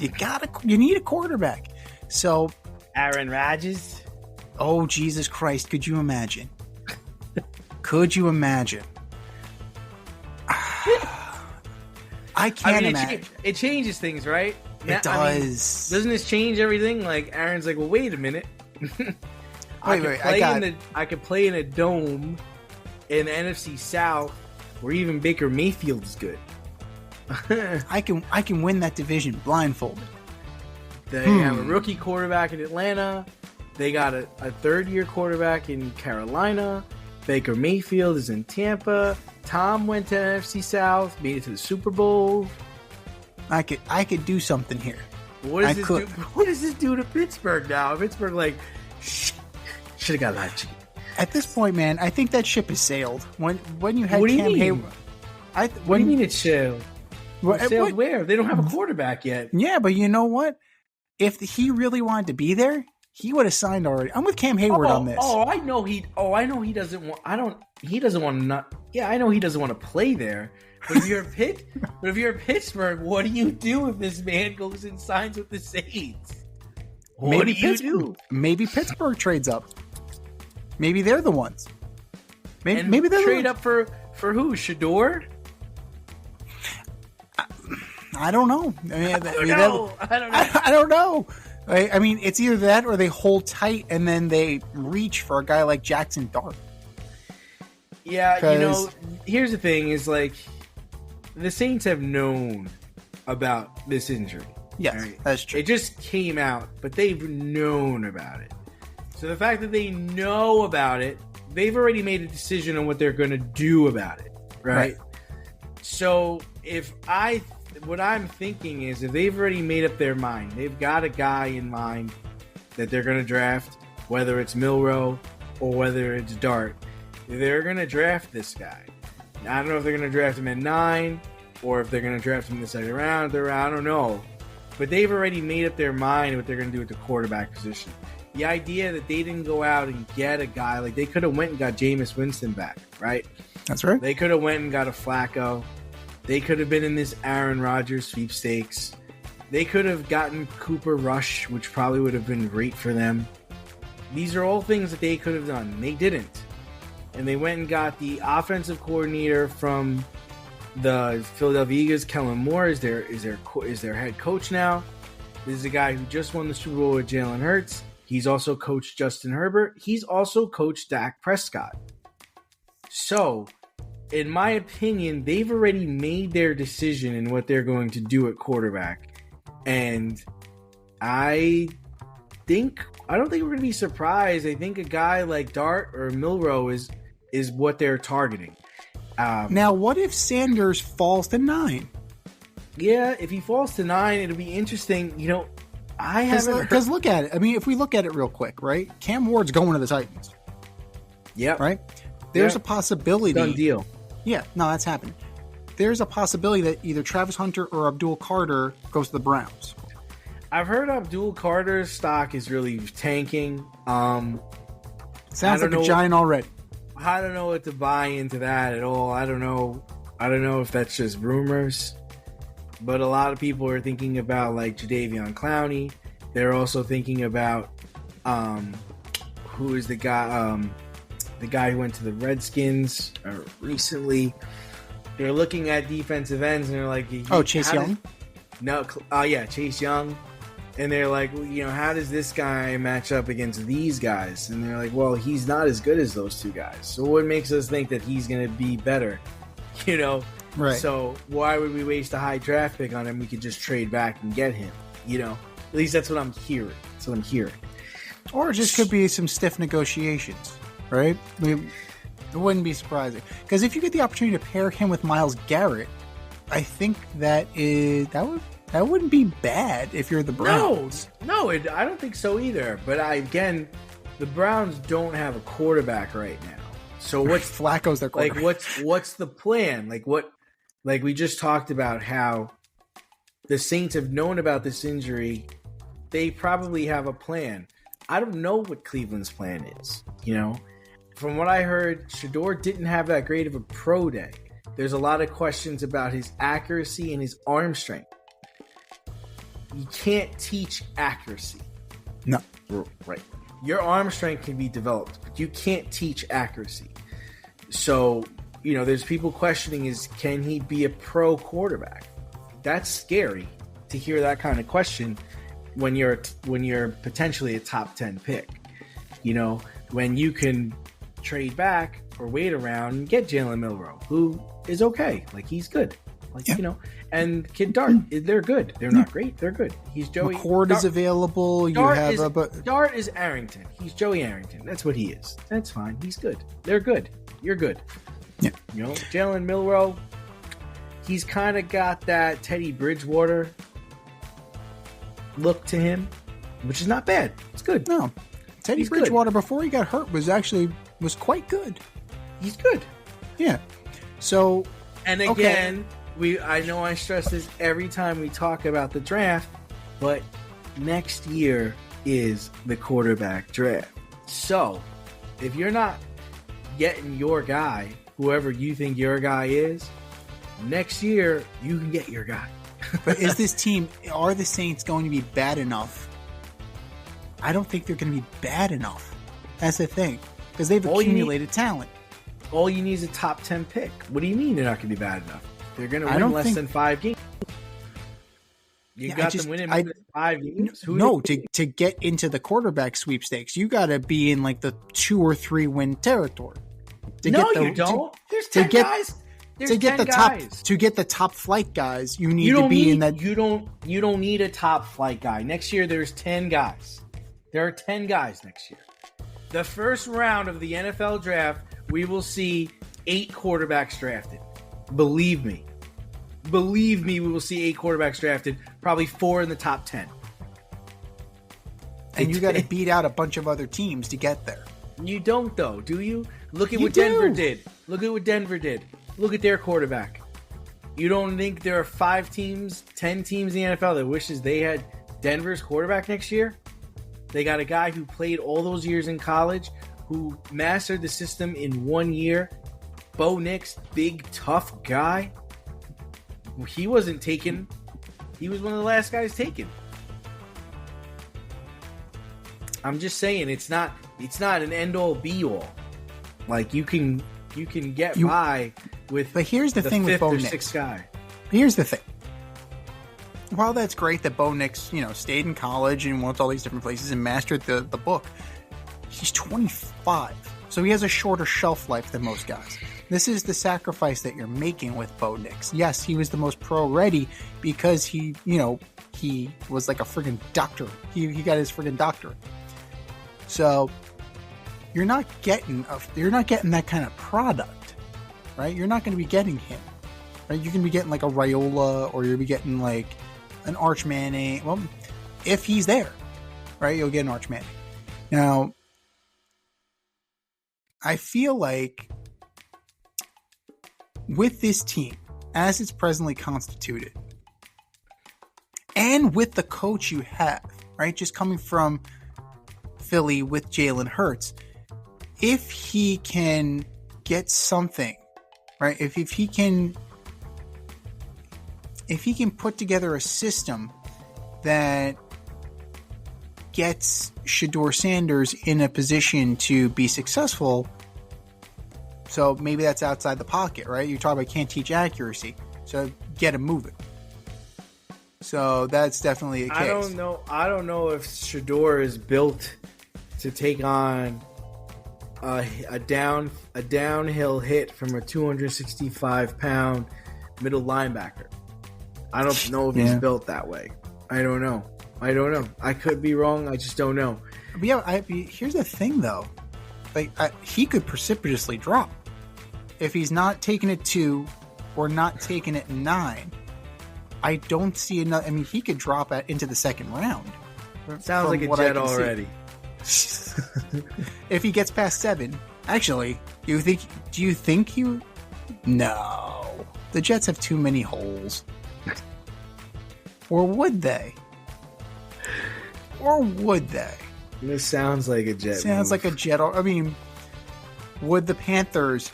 You need a quarterback. So, Aaron Rodgers. Oh, Jesus Christ! Could you imagine? Could you imagine? I can't imagine. It changes things, right? It does. Doesn't this change everything? Like Aaron's like, well, wait a minute. I could play in a dome in the NFC South, where even Baker Mayfield is good. I can win that division blindfolded. They have a rookie quarterback in Atlanta. They got a third-year quarterback in Carolina. Baker Mayfield is in Tampa. Tom went to NFC South, made it to the Super Bowl. I could do something here. What does this do to Pittsburgh now? Pittsburgh should have got lucky. At this point, man, I think that ship has sailed. When you had Cam Hayward, what do you mean it's sailed? Sailed where? They don't have a quarterback yet. Yeah, but you know what? If he really wanted to be there, he would have signed already. I'm with Cam Hayward on this. I know he doesn't want. He doesn't want to not. Yeah, I know he doesn't want to play there. But if you're Pittsburgh, what do you do if this man goes and signs with the Saints? What do you do? Maybe Pittsburgh trades up. Maybe they're the ones. Maybe they trade up for who? Shador? I don't know. I don't know. I mean, it's either that or they hold tight and then they reach for a guy like Jackson Dart. Yeah, here's the thing: is like the Saints have known about this injury. Yes, right? That's true. It just came out, but they've known about it. So the fact that they know about it, they've already made a decision on what they're going to do about it, right? So what I'm thinking is if they've already made up their mind, they've got a guy in mind that they're going to draft, whether it's Milroe or whether it's Dart, they're going to draft this guy. I don't know if they're going to draft him at 9 or if they're going to draft him in the second round. I don't know. But they've already made up their mind what they're going to do with the quarterback position. The idea that they didn't go out and get a guy, like they could have went and got Jameis Winston back, right? That's right. They could have went and got a Flacco. They could have been in this Aaron Rodgers sweepstakes. They could have gotten Cooper Rush, which probably would have been great for them. These are all things that they could have done. They didn't. And they went and got the offensive coordinator from the Philadelphia Eagles. Kellen Moore is their head coach now. This is a guy who just won the Super Bowl with Jalen Hurts. He's also coached Justin Herbert. He's also coached Dak Prescott. So, in my opinion, they've already made their decision in what they're going to do at quarterback. And I don't think we're going to be surprised. I think a guy like Dart or Milroe is what they're targeting. Now, what if Sanders falls to 9? Yeah, if he falls to 9, it'll be interesting. I haven't... Because look at it. I mean, if we look at it real quick, right? Cam Ward's going to the Titans. Yep. Right? There's a possibility... Done deal. Yeah, no, that's happening. There's a possibility that either Travis Hunter or Abdul Carter goes to the Browns. I've heard Abdul Carter's stock is really tanking. Sounds like a giant already. I don't know what to buy into that at all. I don't know if that's just rumors. But a lot of people are thinking about like Jadeveon Clowney. They're also thinking about who is the guy who went to the Redskins recently. They're looking at defensive ends and they're like, Chase Young? No, Chase Young. And they're like, well, how does this guy match up against these guys? And they're like, well, he's not as good as those two guys. So what makes us think that he's going to be better? Right. So why would we waste a high draft pick on him? We could just trade back and get him, At least that's what I'm hearing. Or it just could be some stiff negotiations, right? It wouldn't be surprising. Because if you get the opportunity to pair him with Myles Garrett, I think that wouldn't be bad if you're the Browns. No, I don't think so either. But the Browns don't have a quarterback right now. So what's Flacco's their quarterback? What's the plan? Like we just talked about how the Saints have known about this injury. They probably have a plan. I don't know what Cleveland's plan is. From what I heard, Shador didn't have that great of a pro day. There's a lot of questions about his accuracy and his arm strength. You can't teach accuracy. No. Right. Your arm strength can be developed, but you can't teach accuracy. So, there's people questioning can he be a pro quarterback? That's scary to hear that kind of question when you're potentially a top 10 pick. When you can trade back or wait around and get Jalen Milroe, who is okay. He's good. And Kid Dart, they're good. They're not great. They're good. He's Joey. McCord is available. Dart is Arrington. He's Joey Arrington. That's what he is. That's fine. He's good. They're good. You're good. Yeah. Jalen Milroe, he's kind of got that Teddy Bridgewater look to him, which is not bad. It's good. No. Teddy Bridgewater, before he got hurt, was quite good. He's good. Yeah. So, and again, I know I stress this every time we talk about the draft, but next year is the quarterback draft. So, if you're not getting your guy, whoever you think your guy is, next year you can get your guy. But are the Saints going to be bad enough? I don't think they're going to be bad enough. That's the thing. Because they've accumulated talent. All you need is a top 10 pick. What do you mean they're not going to be bad enough? They're going to win less than 5 games. Them winning more than 5 games? To get into the quarterback sweepstakes, you got to be in the 2 or 3 win territory. You don't. There's 10 guys. To get the top flight guys, you need to be in that. You don't need a top flight guy. Next year, there's 10 guys. There are 10 guys next year. The first round of the NFL draft, we will see 8 quarterbacks drafted. Believe me, we will see 8 quarterbacks drafted. Probably 4 in the top 10. And you got to beat out a bunch of other teams to get there. You don't, though, do you? Look at what Denver did. Look at their quarterback. You don't think there are 5 teams, 10 teams in the NFL that wishes they had Denver's quarterback next year? They got a guy who played all those years in college, who mastered the system in 1 year. Bo Nix, big, tough guy. He wasn't taken. He was one of the last guys taken. I'm just saying, it's not an end-all, be-all. You can get by with. But here's the thing with Bo Nix. 6th guy. Here's the thing. While that's great that Bo Nix, stayed in college and went to all these different places and mastered the book, he's 25, so he has a shorter shelf life than most guys. This is the sacrifice that you're making with Bo Nix. Yes, he was the most pro-ready because he was like a friggin' doctor. He got his friggin' doctorate. So you're not getting that kind of product, right? You're not going to be getting him, right? You can be getting a Raiola, or you'll be getting an Arch Manning. Well, if he's there, right, you'll get an Arch Manning. Now, I feel like with this team, as it's presently constituted, and with the coach you have, right, just coming from Philly with Jalen Hurts, if he can get something, right, if he can put together a system that gets Shador Sanders in a position to be successful, so maybe that's outside the pocket, right? You talk about can't teach accuracy, so get him moving. So that's definitely a case. I don't know if Shador is built to take on a downhill hit from a 265-pound middle linebacker. I don't know if he's built that way. I don't know. I could be wrong. I just don't know. But yeah, here's the thing, though. Like, he could precipitously drop if he's not taking it 2 or not taking it 9. I don't see enough. I mean, he could drop into the second round. Sounds like a Jet already. If he gets past 7, actually, do you think he? No, the Jets have too many holes. Or would they? This sounds like a Jet. Sounds move. like a Jet. I mean, would the Panthers?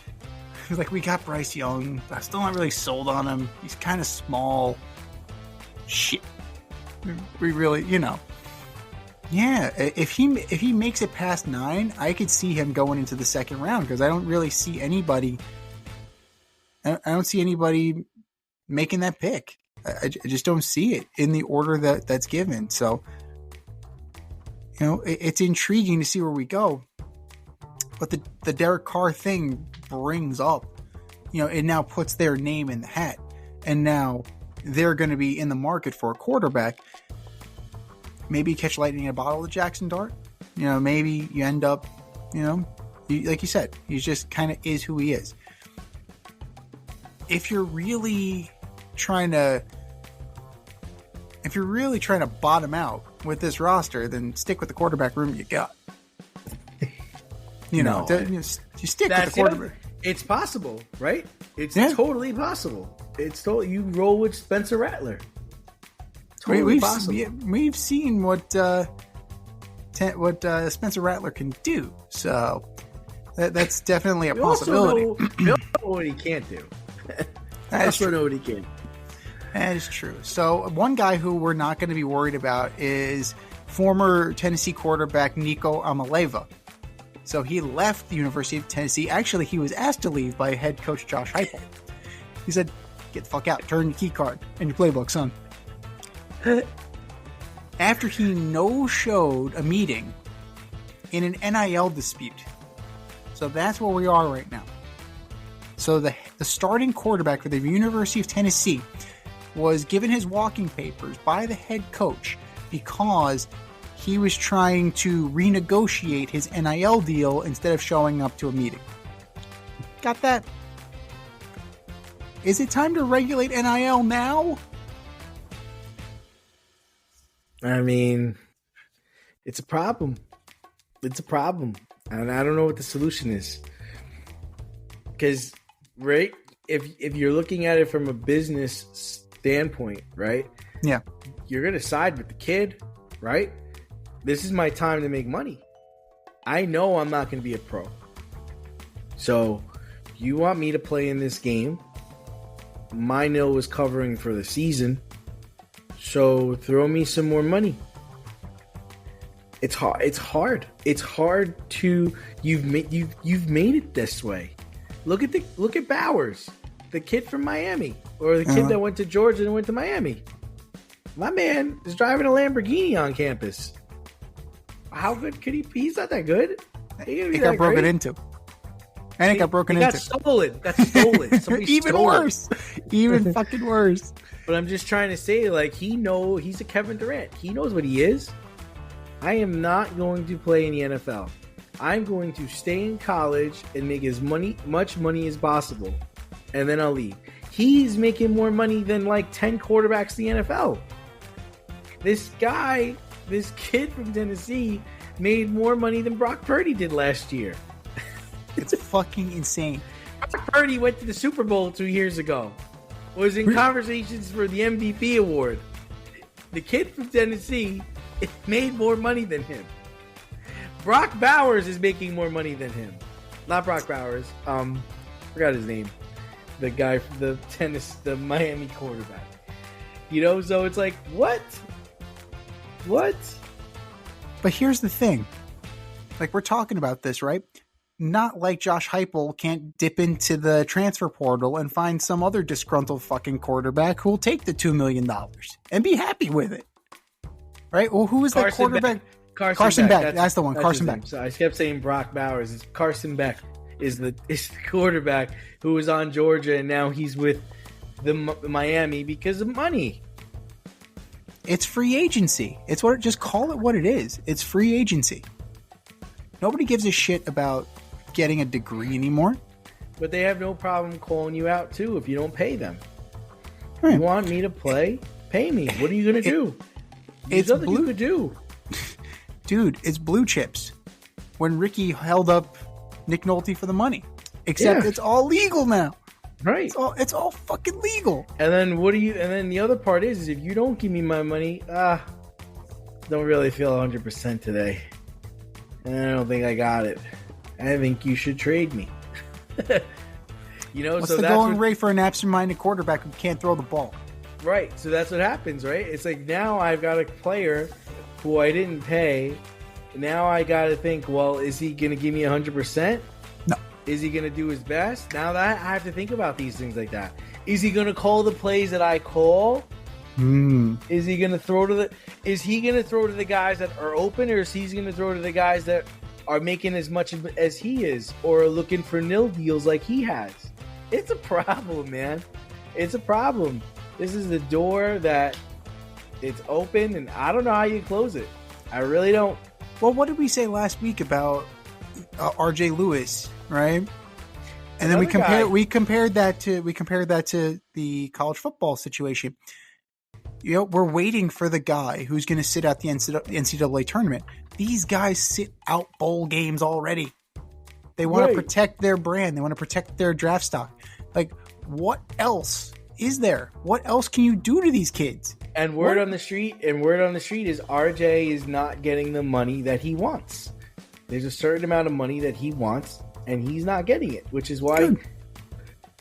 Like, we got Bryce Young. I'm still not really sold on him. He's kind of small. Shit. We really, Yeah, if he makes it past 9, I could see him going into the second round because I don't really see anybody. I don't see anybody making that pick. I just don't see it in the order that's given. So, it's intriguing to see where we go. But the Derek Carr thing brings up, it now puts their name in the hat. And now they're going to be in the market for a quarterback. Maybe catch lightning in a bottle with Jackson Dart. Maybe you end up, like you said, he just kind of is who he is. If you're really trying to bottom out with this roster, then stick with the quarterback room you got. You stick with the quarterback. It's possible, right? It's totally possible. You roll with Spencer Rattler. Totally possible. We've seen what Spencer Rattler can do, so that's definitely a possibility. We also know what he can't do. I also know what he can. That is true. So one guy who we're not going to be worried about is former Tennessee quarterback Nico Amaleva. So he left the University of Tennessee. Actually, he was asked to leave by head coach Josh Heupel. He said, "Get the fuck out. Turn your key card and your playbook, son." After he no-showed a meeting in an NIL dispute. So that's where we are right now. So the starting quarterback for the University of Tennessee was given his walking papers by the head coach because he was trying to renegotiate his NIL deal instead of showing up to a meeting. Got that? Is it time to regulate NIL now? I mean, it's a problem. And I don't know what the solution is. Because, right, if you're looking at it from a business standpoint, right? Yeah. You're going to side with the kid, right? This is my time to make money. I know I'm not going to be a pro. So, you want me to play in this game. My nil was covering for the season. So, throw me some more money. It's hard. It's hard to you've made it this way. Look at Bowers, the kid from Miami, or the kid that went to Georgia and went to Miami. My man is driving a Lamborghini on campus. How good could he be? He's not that good. It got broken into. And it got broken into. Got stolen. Even worse. Even fucking worse. But I'm just trying to say, like, he's a Kevin Durant. He knows what he is. I am not going to play in the NFL. I'm going to stay in college and make as much money as possible. And then I'll leave. He's making more money than like 10 quarterbacks in the NFL. This kid from Tennessee made more money than Brock Purdy did last year. It's fucking insane. Brock Purdy went to the Super Bowl 2 years ago. Was in conversations for the MVP award. The kid from Tennessee made more money than him. Brock Bowers is making more money than him. Not Brock Bowers. Forgot his name. The guy from the Miami quarterback. So it's like, what? What? But here's the thing. Like, we're talking about this, right? not like Josh Heupel can't dip into the transfer portal and find some other disgruntled fucking quarterback who will take the $2 million and be happy with it. Right? Well, who is that quarterback? Carson Beck. That's the one. Carson Beck. So I kept saying Brock Bowers. It's Carson Beck is the quarterback who was on Georgia, and now he's with the Miami because of money. It's free agency. It's what. Just call it what it is. It's free agency. Nobody gives a shit about getting a degree anymore. But they have no problem calling you out too if you don't pay them. Right. You want me to play? Pay me. What are you going to do? There's nothing you could do. Dude, it's blue chips. When Ricky held up Nick Nolte for the money. Except it's all legal now. Right. It's all fucking legal. And then and then the other part is if you don't give me my money, don't really feel 100% today. And I don't think I got it. I think you should trade me. What's the going rate for an absent-minded quarterback who can't throw the ball? Right. So that's what happens, right? It's like now I've got a player who I didn't pay. Now I got to think, well, is he going to give me 100%? No. Is he going to do his best? Now that I have to think about these things like that. Is he going to call the plays that I call? Is he going to throw to the guys that are open, or is he going to throw to the guys that are making as much as he is, or are looking for nil deals like he has? It's a problem, man. It's a problem. This is the door that it's open, and I don't know how you close it. I really don't. Well, what did we say last week about RJ Lewis, right? And then we compared that to the college football situation. We're waiting for the guy who's going to sit out the NCAA tournament. These guys sit out bowl games already. They want to protect their brand. They want to protect their draft stock. Like, what else is there? What else can you do to these kids? And word on the street is RJ is not getting the money that he wants. There's a certain amount of money that he wants, and he's not getting it, which is why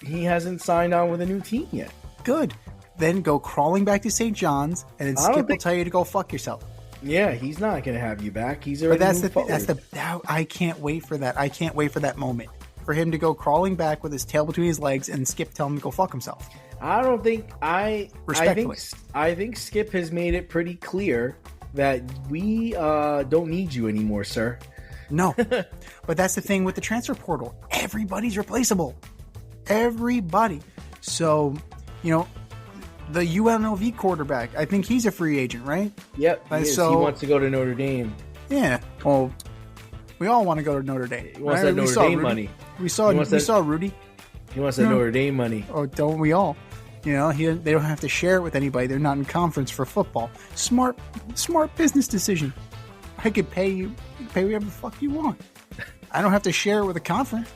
he hasn't signed on with a new team yet. Good. Then go crawling back to St. John's, and then Skip will tell you to go fuck yourself. Yeah, he's not going to have you back. He's already moved forward. I can't wait for that. I can't wait for that moment. For him to go crawling back with his tail between his legs and Skip tell him to go fuck himself. I Respectfully. I think Skip has made it pretty clear that we don't need you anymore, sir. No. But that's the thing with the transfer portal. Everybody's replaceable. Everybody. So, the UNLV quarterback, I think he's a free agent, right? Yep. He wants to go to Notre Dame. Yeah. Well, we all want to go to Notre Dame. He wants that Notre Dame money. We saw Rudy. He wants that Notre Dame money. Oh, don't we all? They don't have to share it with anybody. They're not in conference for football. Smart business decision. I could pay you whatever the fuck you want. I don't have to share it with a conference.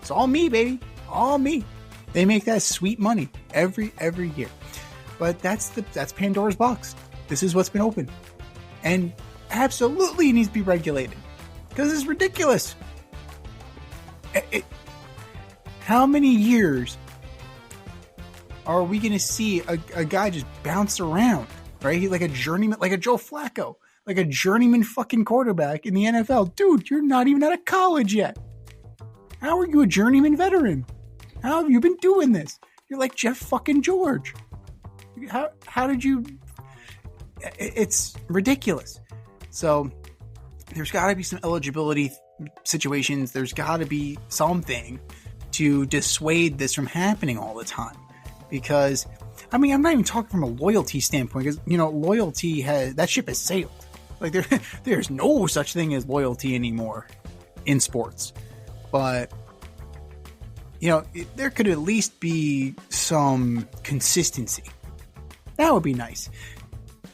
It's all me, baby. All me. They make that sweet money every year. But that's Pandora's box. This is what's been open. And absolutely needs to be regulated. Because it's ridiculous. How many years are we going to see a guy just bounce around, right? He's like a journeyman, like a Joe Flacco, like a journeyman fucking quarterback in the NFL. Dude, you're not even out of college yet. How are you a journeyman veteran? How have you been doing this? You're like Jeff fucking George. How did you... It's ridiculous. So there's got to be some eligibility situations. There's got to be something to dissuade this from happening all the time. Because, I'm not even talking from a loyalty standpoint, because, loyalty that ship has sailed. Like, there's no such thing as loyalty anymore in sports. But, there could at least be some consistency. That would be nice.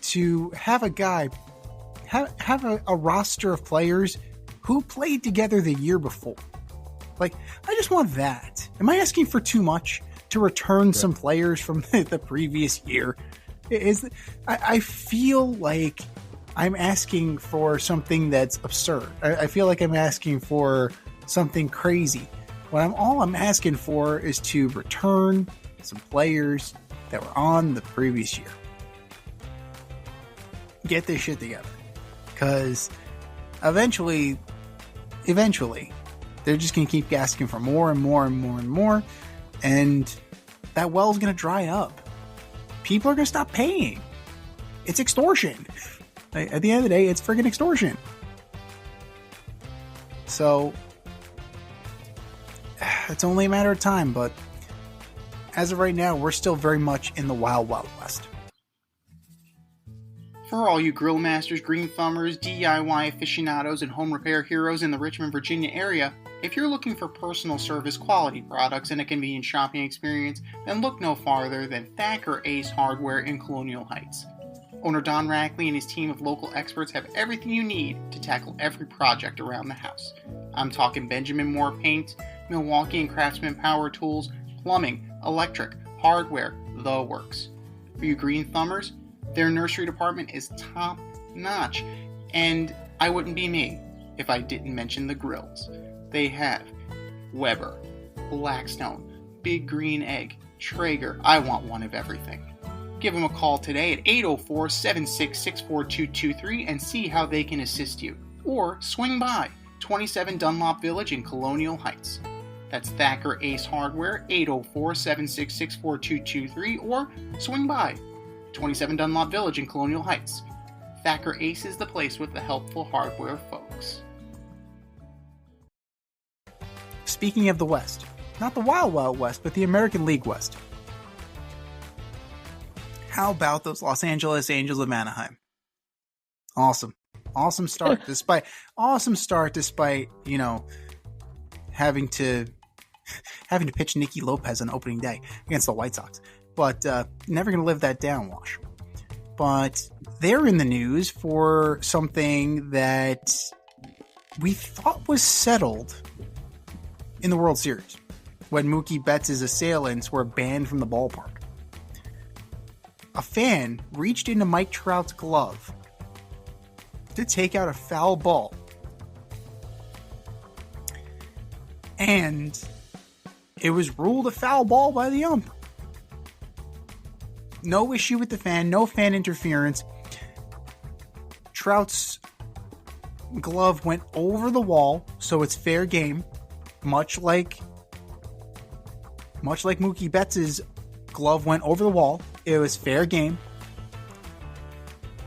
To have a guy, have a roster of players who played together the year before. Like, I just want that. Am I asking for too much to return some players from the previous year? I feel like I'm asking for something that's absurd. I feel like I'm asking for something crazy. All I'm asking for is to return some players that were on the previous year. Get this shit together. Because eventually, They're just going to keep asking for more and more and more and more. And that well is going to dry up. People are going to stop paying. It's extortion. At the end of the day, it's friggin' extortion. So, it's only a matter of time, but as of right now, we're still very much in the wild, wild west. For all you grill masters, green thumbers, DIY aficionados, and home repair heroes in the Richmond, Virginia area, if you're looking for personal service quality products and a convenient shopping experience, then look no farther than Thacker Ace Hardware in Colonial Heights. Owner Don Rackley and his team of local experts have everything you need to tackle every project around the house. I'm talking Benjamin Moore paint, Milwaukee and Craftsman power tools, plumbing, electric, hardware, the works. For you green thumbers, their nursery department is top notch, and I wouldn't be me if I didn't mention the grills. They have Weber, Blackstone, Big Green Egg, Traeger. I want one of everything. Give them a call today at 804-766-4223 and see how they can assist you. Or swing by 27 Dunlop Village in Colonial Heights. That's Thacker Ace Hardware, 804-766-4223, or swing by 27 Dunlop Village in Colonial Heights. Thacker Ace is the place with the helpful hardware folks. Speaking of the West, not the Wild Wild West, but the American League West. How about those Los Angeles Angels of Anaheim? Awesome start despite having to pitch Nicky Lopez on opening day against the White Sox. But never going to live that down, Wash. But they're in the news for something that we thought was settled in the World Series when Mookie Betts' assailants were banned from the ballpark. A fan reached into Mike Trout's glove to take out a foul ball. And it was ruled a foul ball by the ump. No issue with the fan, no fan interference. Trout's glove went over the wall, so it's fair game. Much like Mookie Betts' glove went over the wall, it was fair game.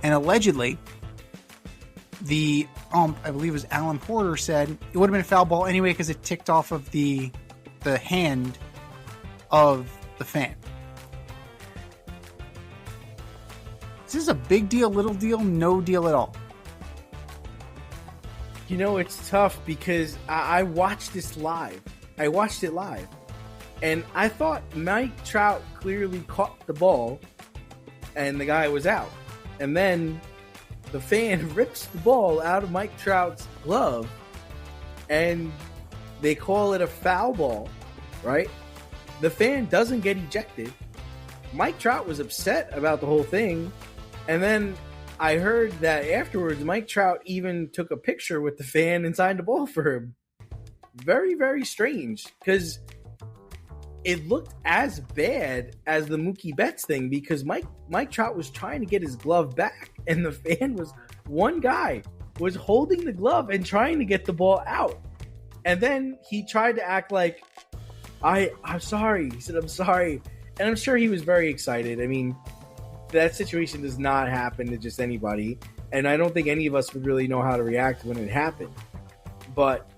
And allegedly, the ump, I believe it was Alan Porter, said it would have been a foul ball anyway because it ticked off of the hand of the fan. Is this a big deal, little deal, no deal at all? You know, it's tough because I watched this live. I watched it live. And I thought Mike Trout clearly caught the ball and the guy was out. And then the fan rips the ball out of Mike Trout's glove and they call it a foul ball, right? The fan doesn't get ejected. Mike Trout was upset about the whole thing. And then I heard that afterwards, Mike Trout even took a picture with the fan and signed the ball for him. Very, very strange because it looked as bad as the Mookie Betts thing because Mike Trout was trying to get his glove back and the fan one guy was holding the glove and trying to get the ball out. And then he tried to act like, I'm sorry. He said, I'm sorry. And I'm sure he was very excited. I mean, that situation does not happen to just anybody. And I don't think any of us would really know how to react when it happened. But,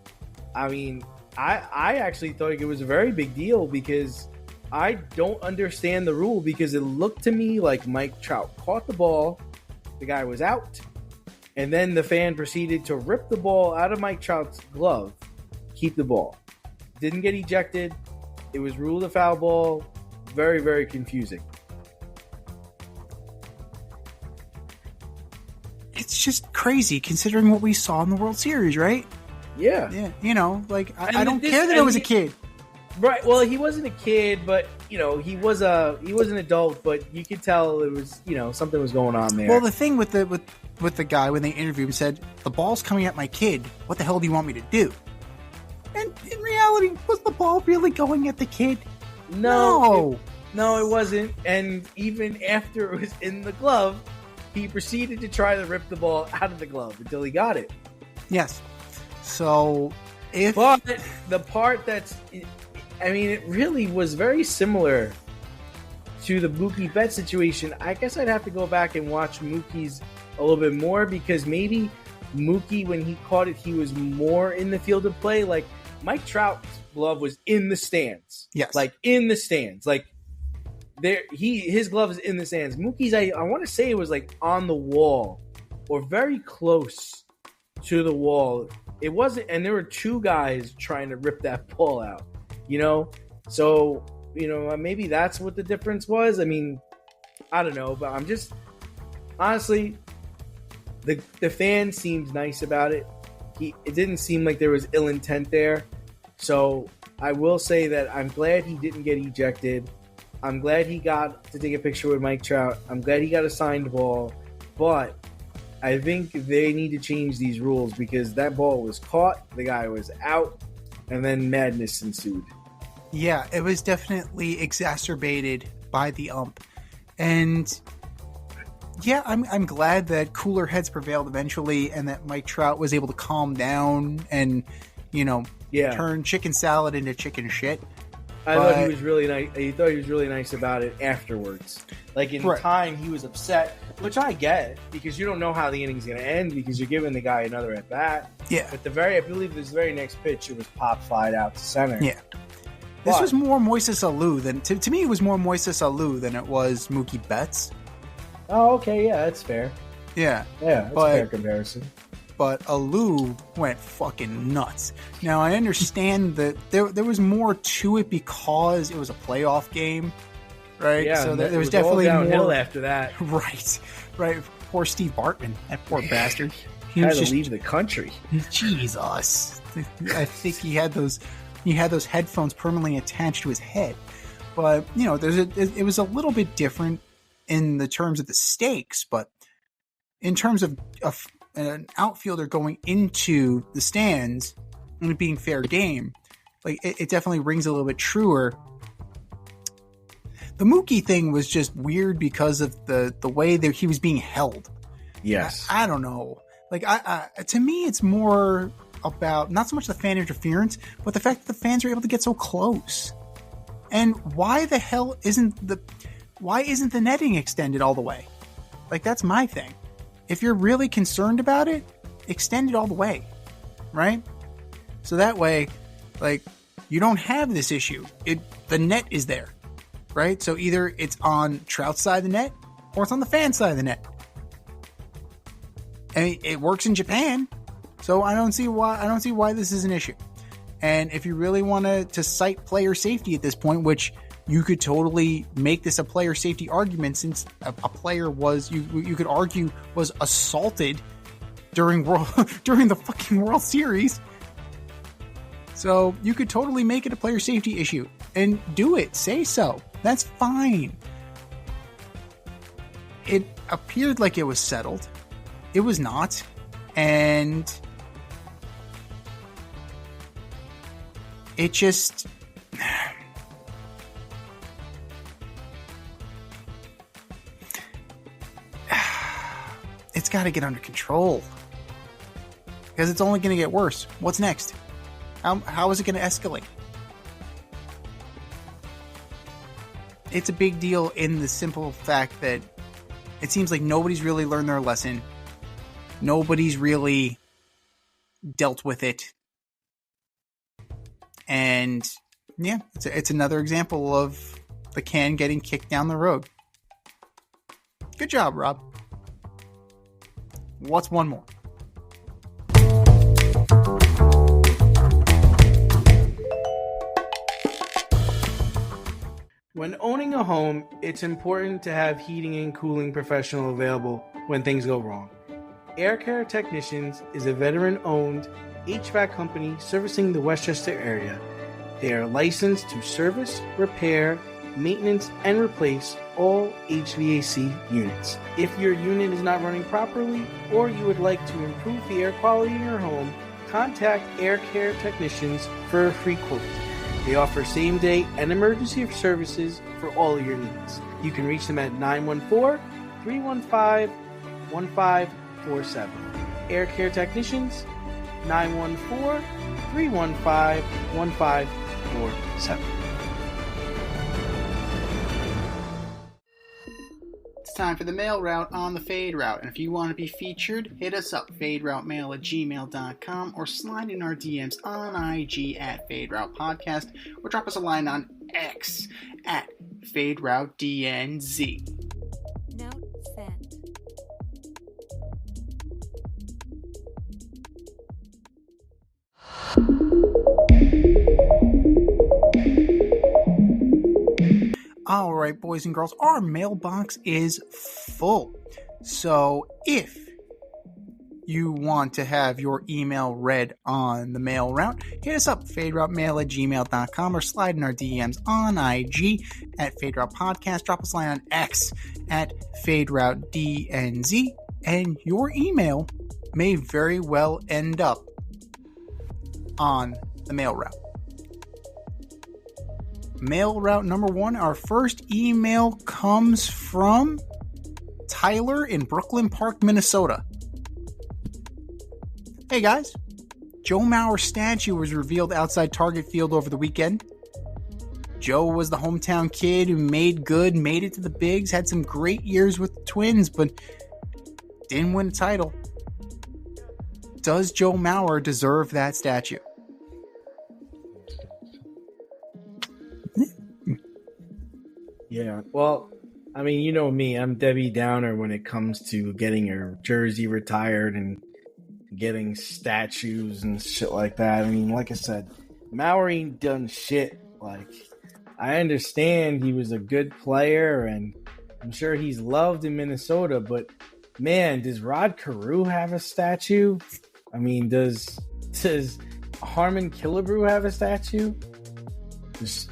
I mean, I actually thought it was a very big deal because I don't understand the rule because it looked to me like Mike Trout caught the ball, the guy was out, and then the fan proceeded to rip the ball out of Mike Trout's glove, keep the ball. Didn't get ejected. It was ruled a foul ball. Very, very confusing. It's just crazy considering what we saw in the World Series, right? Yeah. You know, like, I don't care that I was a kid. Right. Well, he wasn't a kid, but, you know, he was an adult, but you could tell it was, you know, something was going on there. Well, the thing with the guy, when they interviewed him, said, the ball's coming at my kid. What the hell do you want me to do? And in reality, was the ball really going at the kid? No, it wasn't. And even after it was in the glove, he proceeded to try to rip the ball out of the glove until he got it. Yes. So But the part it really was very similar to the Mookie Betts situation. I guess I'd have to go back and watch Mookie's a little bit more, because maybe Mookie, when he caught it, he was more in the field of play. Like Mike Trout's glove was in the stands. Yes. Like in the stands. Like his glove is in the stands. Mookie's, I want to say it was like on the wall or very close to the wall. It wasn't, and there were two guys trying to rip that ball out, So, maybe that's what the difference was. I mean, I don't know, but I'm just, honestly, the fan seemed nice about it. It didn't seem like there was ill intent there. So I will say that I'm glad he didn't get ejected. I'm glad he got to take a picture with Mike Trout. I'm glad he got a signed ball. But I think they need to change these rules, because that ball was caught, the guy was out, and then madness ensued. Yeah, it was definitely exacerbated by the ump. And yeah, I'm glad that cooler heads prevailed eventually, and that Mike Trout was able to calm down and, turn chicken salad into chicken shit. I thought he was really nice. He thought he was really nice about it afterwards. Like in time, he was upset, which I get, because you don't know how the inning's going to end, because you're giving the guy another at bat. Yeah. But I believe this very next pitch, it was pop flied out to center. Yeah. This was more Moises Alou than to me. It was more Moises Alou than it was Mookie Betts. Oh, okay, yeah, that's fair. Yeah, that's a fair comparison. But Alou went fucking nuts. Now I understand that there was more to it because it was a playoff game, right? Yeah, so there was definitely all downhill more after that. Right. Poor Steve Bartman, that poor bastard. He had to leave the country. Jesus, I think he had those headphones permanently attached to his head. But it was a little bit different in the terms of the stakes, but in terms of an outfielder going into the stands and it being fair game, like it definitely rings a little bit truer. The Mookie thing was just weird because of the way that he was being held. Yes. I don't know. Like to me, it's more about not so much the fan interference, but the fact that the fans are able to get so close. And why the hell isn't the netting extended all the way? Like, that's my thing. If you're really concerned about it, extend it all the way, right? So that way, like, you don't have this issue. The net is there, right? So either it's on Trout's side of the net or it's on the fan side of the net. And it works in Japan, so I don't see why this is an issue. And if you really want to cite player safety at this point, which you could totally make this a player safety argument, since a player was, you could argue, was assaulted during the fucking World Series. So you could totally make it a player safety issue and do it. Say so. That's fine. It appeared like it was settled. It was not. And it just... it's got to get under control, because it's only going to get worse. What's next? How is it going to escalate? It's a big deal in the simple fact that it seems like nobody's really learned their lesson. Nobody's really dealt with it. And yeah, it's another example of the can getting kicked down the road. Good job, Rob. What's one more? When owning a home, it's important to have heating and cooling professional available when things go wrong. Air Care Technicians is a veteran-owned HVAC company servicing the Westchester area. They are licensed to service, repair, maintenance, and replace all HVAC units. If your unit is not running properly, or you would like to improve the air quality in your home, contact Air Care Technicians for a free quote. They offer same-day and emergency services for all of your needs. You can reach them at 914-315-1547. Air Care Technicians, 914-315-1547. 315-1547. It's time for the mail route on the Fade Route. And if you want to be featured, hit us up, faderoutemail@gmail.com, or slide in our DMs on IG at Fade Route Podcast, or drop us a line on X at Fade Route DNZ. Note sent. All right, boys and girls, our mailbox is full. So if you want to have your email read on the mail route, hit us up, faderoutemail@gmail.com, or slide in our DMs on IG at Fade Route Podcast. Drop us a line on X at Fade Route DNZ, and your email may very well end up on the mail route. Mail route number 1, our first email comes from Tyler in Brooklyn Park, Minnesota. Hey guys, Joe Mauer's statue was revealed outside Target Field over the weekend. Joe was the hometown kid who made good, made it to the bigs, had some great years with the Twins, but didn't win a title. Does Joe Mauer deserve that statue? Yeah, well, I mean, you know me, I'm Debbie Downer when it comes to getting your jersey retired and getting statues and shit like that. I mean, like I said, Mauer ain't done shit. Like, I understand he was a good player, and I'm sure he's loved in Minnesota, but man, does Rod Carew have a statue? I mean, does Harmon Killebrew have a statue? Does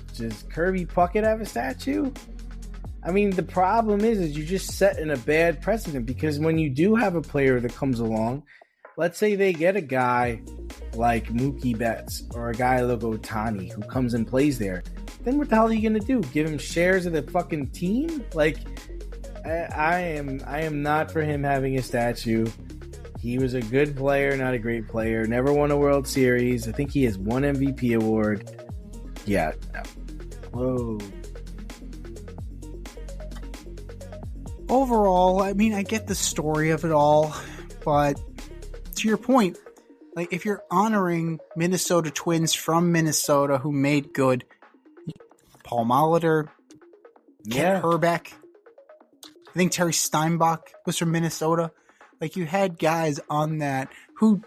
Kirby Puckett have a statue? I mean, the problem is you just setting a bad precedent, because when you do have a player that comes along, let's say they get a guy like Mookie Betts or a guy like Ohtani who comes and plays there, then what the hell are you going to do? Give him shares of the fucking team? Like, I am not for him having a statue. He was a good player, not a great player. Never won a World Series. I think he has one MVP award. Yeah. Whoa. Overall, I mean, I get the story of it all, but to your point, like, if you're honoring Minnesota Twins from Minnesota who made good, Paul Molitor, Kent Hrbek, I think Terry Steinbach was from Minnesota. Like, you had guys on that who,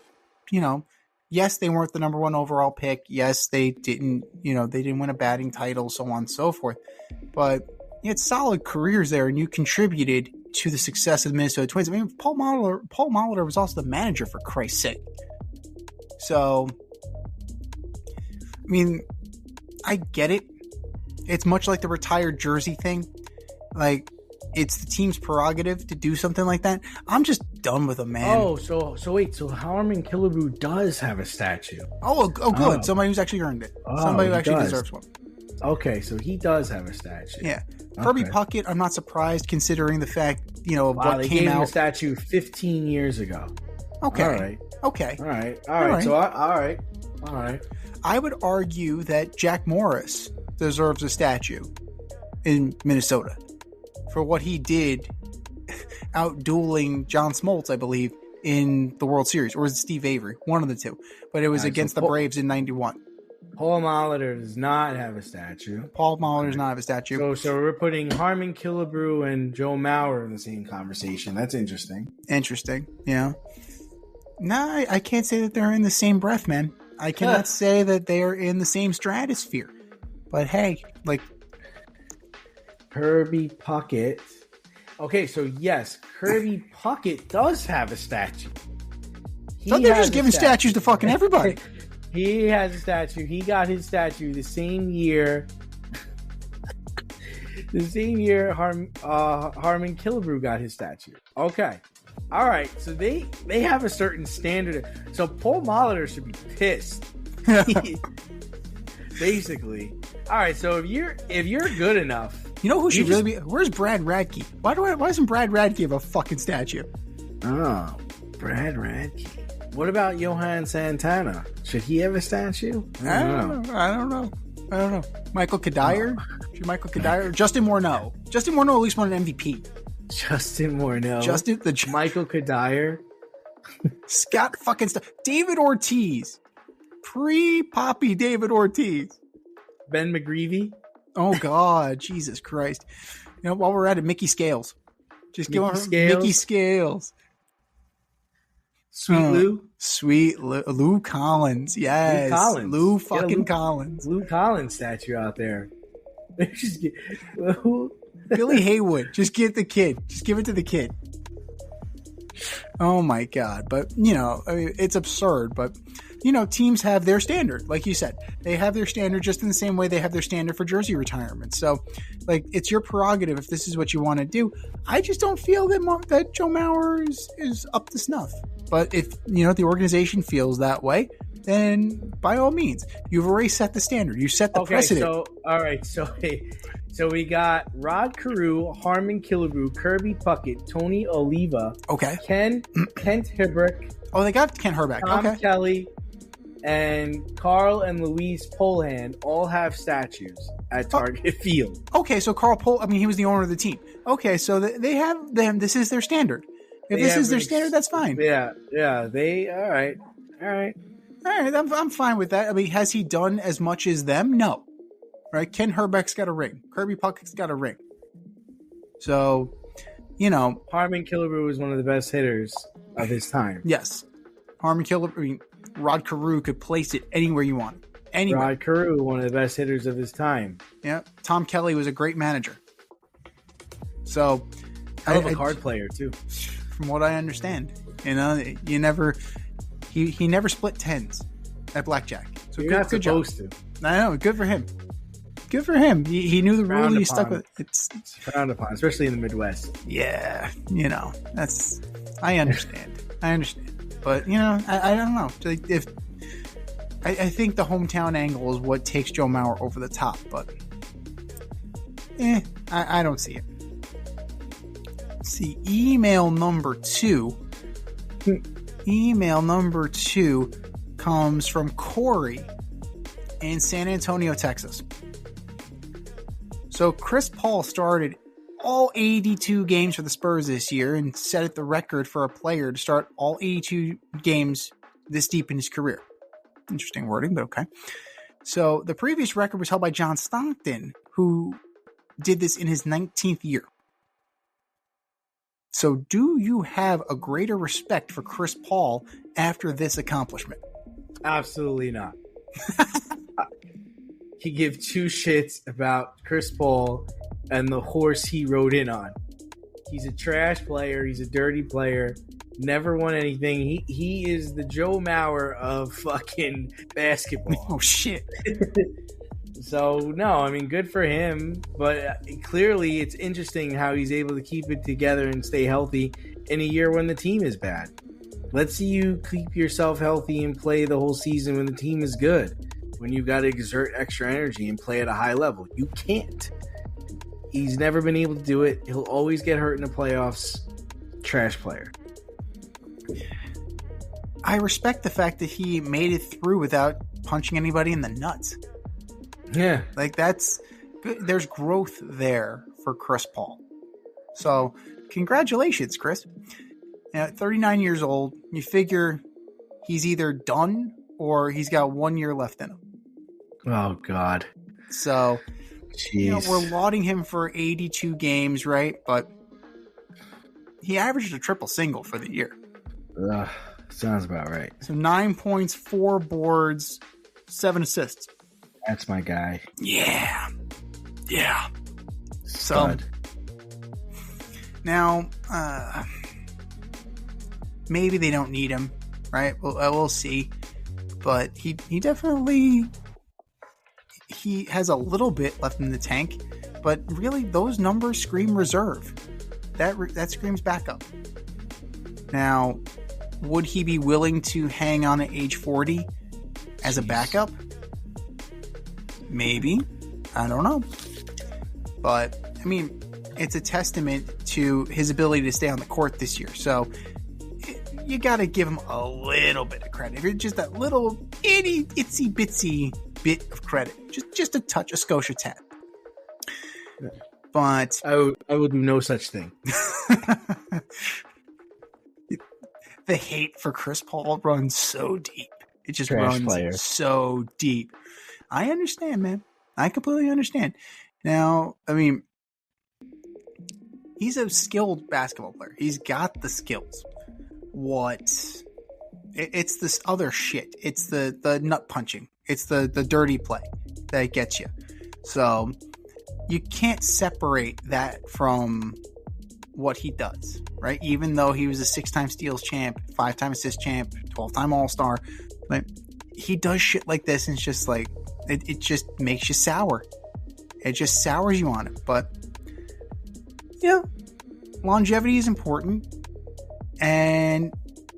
you know, yes, they weren't the number 1 overall pick. Yes, they didn't win a batting title, so on and so forth. But you had solid careers there, and you contributed to the success of the Minnesota Twins. I mean, Paul Molitor was also the manager, for Christ's sake. So, I mean, I get it. It's much like the retired jersey thing. Like, it's the team's prerogative to do something like that. I'm just done with them, man. Oh, so wait, so Harmon Killebrew does have a statue. Oh, good. Oh. Somebody who's actually earned it. Somebody who actually deserves one. Okay, so he does have a statue. Yeah. Kirby Puckett, I'm not surprised considering the fact, of what they came gave out. Him a statue 15 years ago. Okay. All right. Okay. All right. So, all right. I would argue that Jack Morris deserves a statue in Minnesota for what he did out dueling John Smoltz, I believe, in the World Series. Or was it Steve Avery? One of the two. But it was against the Braves in 91. Paul Molitor does not have a statue. Paul Molitor does not have a statue. So we're putting Harmon Killebrew and Joe Mauer in the same conversation. That's interesting. Interesting, yeah. No, I can't say that they're in the same breath, man. I cannot say that they are in the same stratosphere. But hey, like, Kirby Puckett. Okay, so yes, Kirby Puckett does have a statue. So they're just giving statues to fucking everybody. He has a statue. He got his statue the same year. Harmon Killebrew got his statue. Okay. All right. So they have a certain standard. So Paul Molitor should be pissed. Basically. All right. So if you're good enough, you know who should really be? Where's Brad Radke? Why doesn't Brad Radke have a fucking statue? Oh, Brad Radke. What about Johan Santana? Should he have a statue? I don't know. Michael Kadire? Should Michael Kadire? Justin Morneau. Justin Morneau at least won an MVP. Justin Morneau. Michael Kadire. Scott fucking David Ortiz. Pre-Poppy David Ortiz. Ben McGreevy. Oh, God. Jesus Christ. You know, while we're at it, Mickey Scales. Just give him Mickey Scales. Sweet Lou Collins. Yes. Lou fucking Collins. Lou Collins statue out there. Billy Haywood. Just give the kid. Just give it to the kid. Oh my God. But, you know, I mean, it's absurd, but you know, teams have their standard. Like you said, they have their standard just in the same way they have their standard for jersey retirement. So, like, it's your prerogative if this is what you want to do. I just don't feel that Joe Mauer is up to snuff. But if, you know, the organization feels that way, then by all means, you've already set the standard. You set the precedent. So, all right. So we got Rod Carew, Harmon Killebrew, Kirby Puckett, Tony Oliva. Okay. Kent Hibrick. Oh, they got Kent Herbeck. Tom Kelly. And Carl and Louise Polhan all have statues at Target Field. Okay, so Carl he was the owner of the team. Okay, so they have them. This is their standard. If this is their standard, that's fine. Yeah. All right. I'm fine with that. I mean, has he done as much as them? No. Right? Ken Herbeck's got a ring. Kirby Puckett's got a ring. So, you know, Harmon Killebrew was one of the best hitters of his time. Yes, Harmon Killebrew. I mean, Rod Carew could place it anywhere you want. Anywhere. Rod Carew, one of the best hitters of his time. Yeah. Tom Kelly was a great manager. So, I a card player too. From what I understand, you know, he never split tens at blackjack. So you're not supposed to. I know. Good for him. Good for him. He knew the rule. He stuck with it. It's frowned upon, especially in the Midwest. Yeah, you know, I understand. But you know, I don't know. I think the hometown angle is what takes Joe Mauer over the top, but I don't see it. Let's see, email number 2 comes from Corey in San Antonio, Texas. So Chris Paul started all 82 games for the Spurs this year and set the record for a player to start all 82 games this deep in his career. Interesting wording, but okay. So the previous record was held by John Stockton, who did this in his 19th year. So do you have a greater respect for Chris Paul after this accomplishment? Absolutely not. He give two shits about Chris Paul and the horse he rode in on. He's a trash player. He's a dirty player. Never won anything. He is the Joe Mauer of fucking basketball. Oh, shit. So, no, I mean, good for him. But clearly it's interesting how he's able to keep it together and stay healthy in a year when the team is bad. Let's see you keep yourself healthy and play the whole season when the team is good. When you've got to exert extra energy and play at a high level. You can't. He's never been able to do it. He'll always get hurt in the playoffs. Trash player. I respect the fact that he made it through without punching anybody in the nuts. Yeah. Like, that's good. There's growth there for Chris Paul. So, congratulations, Chris. At 39 years old, you figure he's either done or he's got 1 year left in him. Oh, God. So, jeez. You know, we're lauding him for 82 games, right? But he averaged a triple single for the year. Sounds about right. So 9 points, 4 boards, 7 assists. That's my guy. Yeah. Stud. Now, maybe they don't need him, right? We'll see. But he definitely has a little bit left in the tank. But really, those numbers scream reserve. That screams backup. Now, would he be willing to hang on at age 40 as a backup? Maybe. I don't know. But, I mean, it's a testament to his ability to stay on the court this year. So, but you got to give him a little bit of credit. Just that little itsy bitsy bit of credit. Just a touch, a Scotia tap. But I will do no such thing. The hate for Chris Paul runs so deep. It just Trash runs player. so deep. I understand, man. I completely understand. Now, I mean, he's a skilled basketball player. He's got the skills. It's this other shit. It's the nut punching. It's the dirty play that gets you. So you can't separate that from what he does, right? Even though he was a 6-time steals champ, 5-time assist champ, 12-time All-Star, but he does shit like this, and it's just like it just makes you sour. It just sours you on it. But yeah, longevity is important, and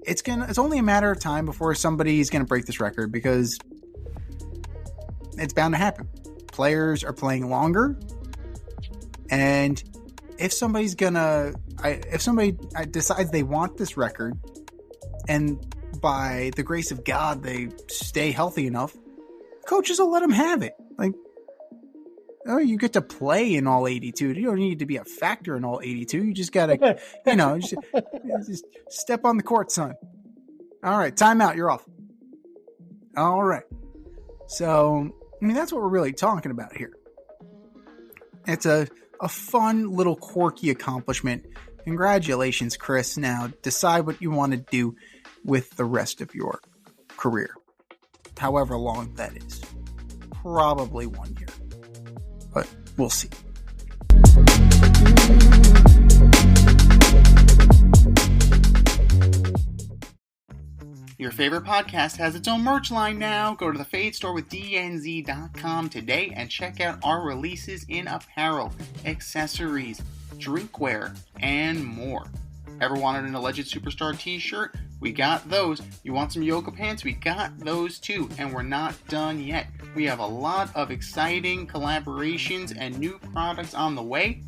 it's only a matter of time before somebody's gonna break this record, because it's bound to happen. Players are playing longer, and if somebody decides they want this record, and by the grace of God they stay healthy enough, coaches will let them have it. Like, oh, you get to play in all 82. You don't need to be a factor in all 82. You just gotta, just step on the court, son. All right, timeout. You're off. All right. So, I mean, that's what we're really talking about here. It's a fun little quirky accomplishment. Congratulations, Chris. Now decide what you want to do with the rest of your career. However long that is. Probably 1 year. But we'll see. Your favorite podcast has its own merch line now. Go to the Fade Store with DNZ.com today and check out our releases in apparel, accessories, drinkware, and more. Ever wanted an Alleged Superstar t-shirt? We got those. You want some yoga pants? We got those too. And we're not done yet. We have a lot of exciting collaborations and new products on the way.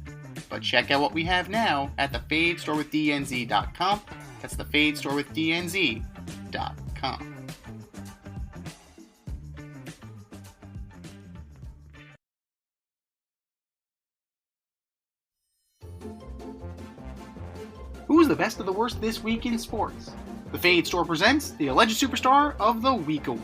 But check out what we have now at the Fade Store with DNZ.com. That's the Fade Store with DNZ.com. Who's the best of the worst this week in sports? The Fade Store presents the Alleged Superstar of the Week Award.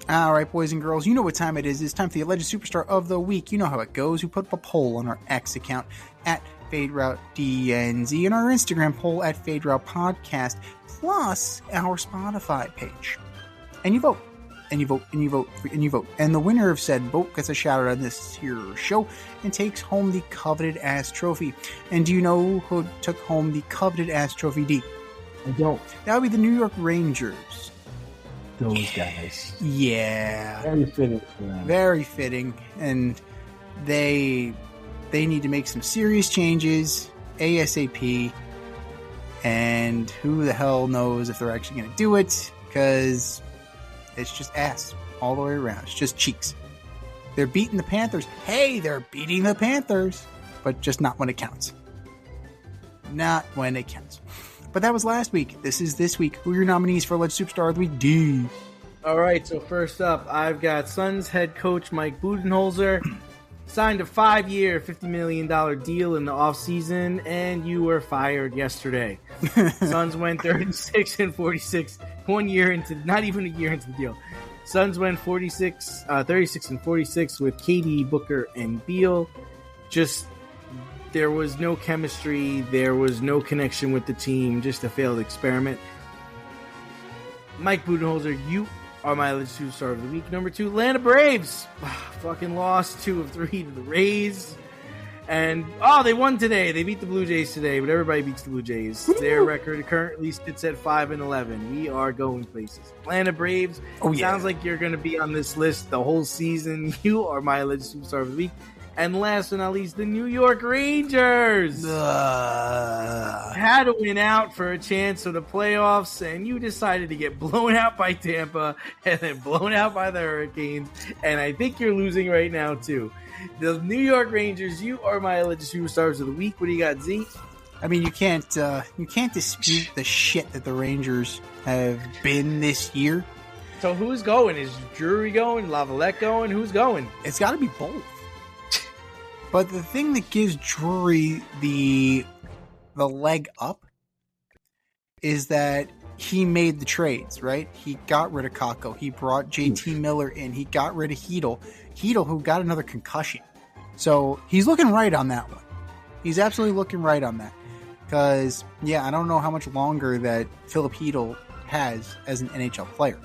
All right, boys and girls, you know what time it is. It's time for the Alleged Superstar of the Week. You know how it goes. We put up a poll on our X account at FadeRouteDNZ and our Instagram poll at FadeRoutePodcast, plus our Spotify page. And you vote. And you vote, and you vote, and you vote. And the winner of said vote gets a shout out on this here show and takes home the coveted ass trophy. And do you know who took home the coveted ass trophy, D? I don't. That would be the New York Rangers. Those guys. Yeah. Very fitting for them. Very fitting. And they need to make some serious changes ASAP. And who the hell knows if they're actually going to do it, because it's just ass all the way around. It's just cheeks. They're beating the Panthers. Hey, they're beating the Panthers. But just not when it counts. Not when it counts. But that was last week. This is this week. Who are your nominees for Alleged Superstar of the Week, D? All right, so first up, I've got Suns head coach Mike Budenholzer. Signed a 5-year, $50 million deal in the offseason, and you were fired yesterday. Suns went 36-46, 1 year into, not even a year into the deal. Suns went 36-46 with KD, Booker, and Beal. Just, there was no chemistry. There was no connection with the team. Just a failed experiment. Mike Budenholzer, you are my Alleged Superstar of the Week. Number 2, Atlanta Braves. Fucking lost 2 of 3 to the Rays. And, they won today. They beat the Blue Jays today, but everybody beats the Blue Jays. Their record currently sits at 5-11. We are going places. Atlanta Braves. Oh, yeah. Sounds like you're going to be on this list the whole season. You are my Alleged Superstar of the Week. And last but not least, the New York Rangers had to win out for a chance for the playoffs, and you decided to get blown out by Tampa and then blown out by the Hurricanes, and I think you're losing right now too. The New York Rangers, you are my alleged superstars of the week. What do you got, Z? I mean, you can't dispute the shit that the Rangers have been this year. So who's going? Is Drury going? Lavalette going? Who's going? It's got to be both. But the thing that gives Drury the leg up is that he made the trades, right? He got rid of Kakko. He brought JT Miller in. He got rid of Hedel, who got another concussion. So he's looking right on that one. He's absolutely looking right on that. Because, yeah, I don't know how much longer that Philip Hedel has as an NHL player.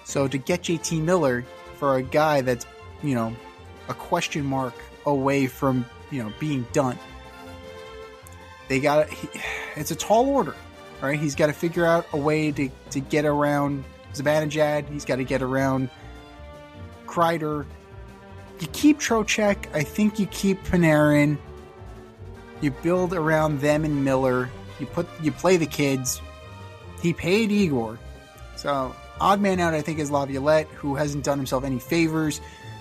So to get JT Miller for a guy that's, a question mark away from, being done, it's a tall order, right? He's got to figure out a way to get around Zibanejad. He's got to get around Kreider. You keep Trocheck. I think you keep Panarin. You build around them and Miller. You play the kids. He paid Igor. So odd man out, I think, is Laviolette, who hasn't done himself any favors.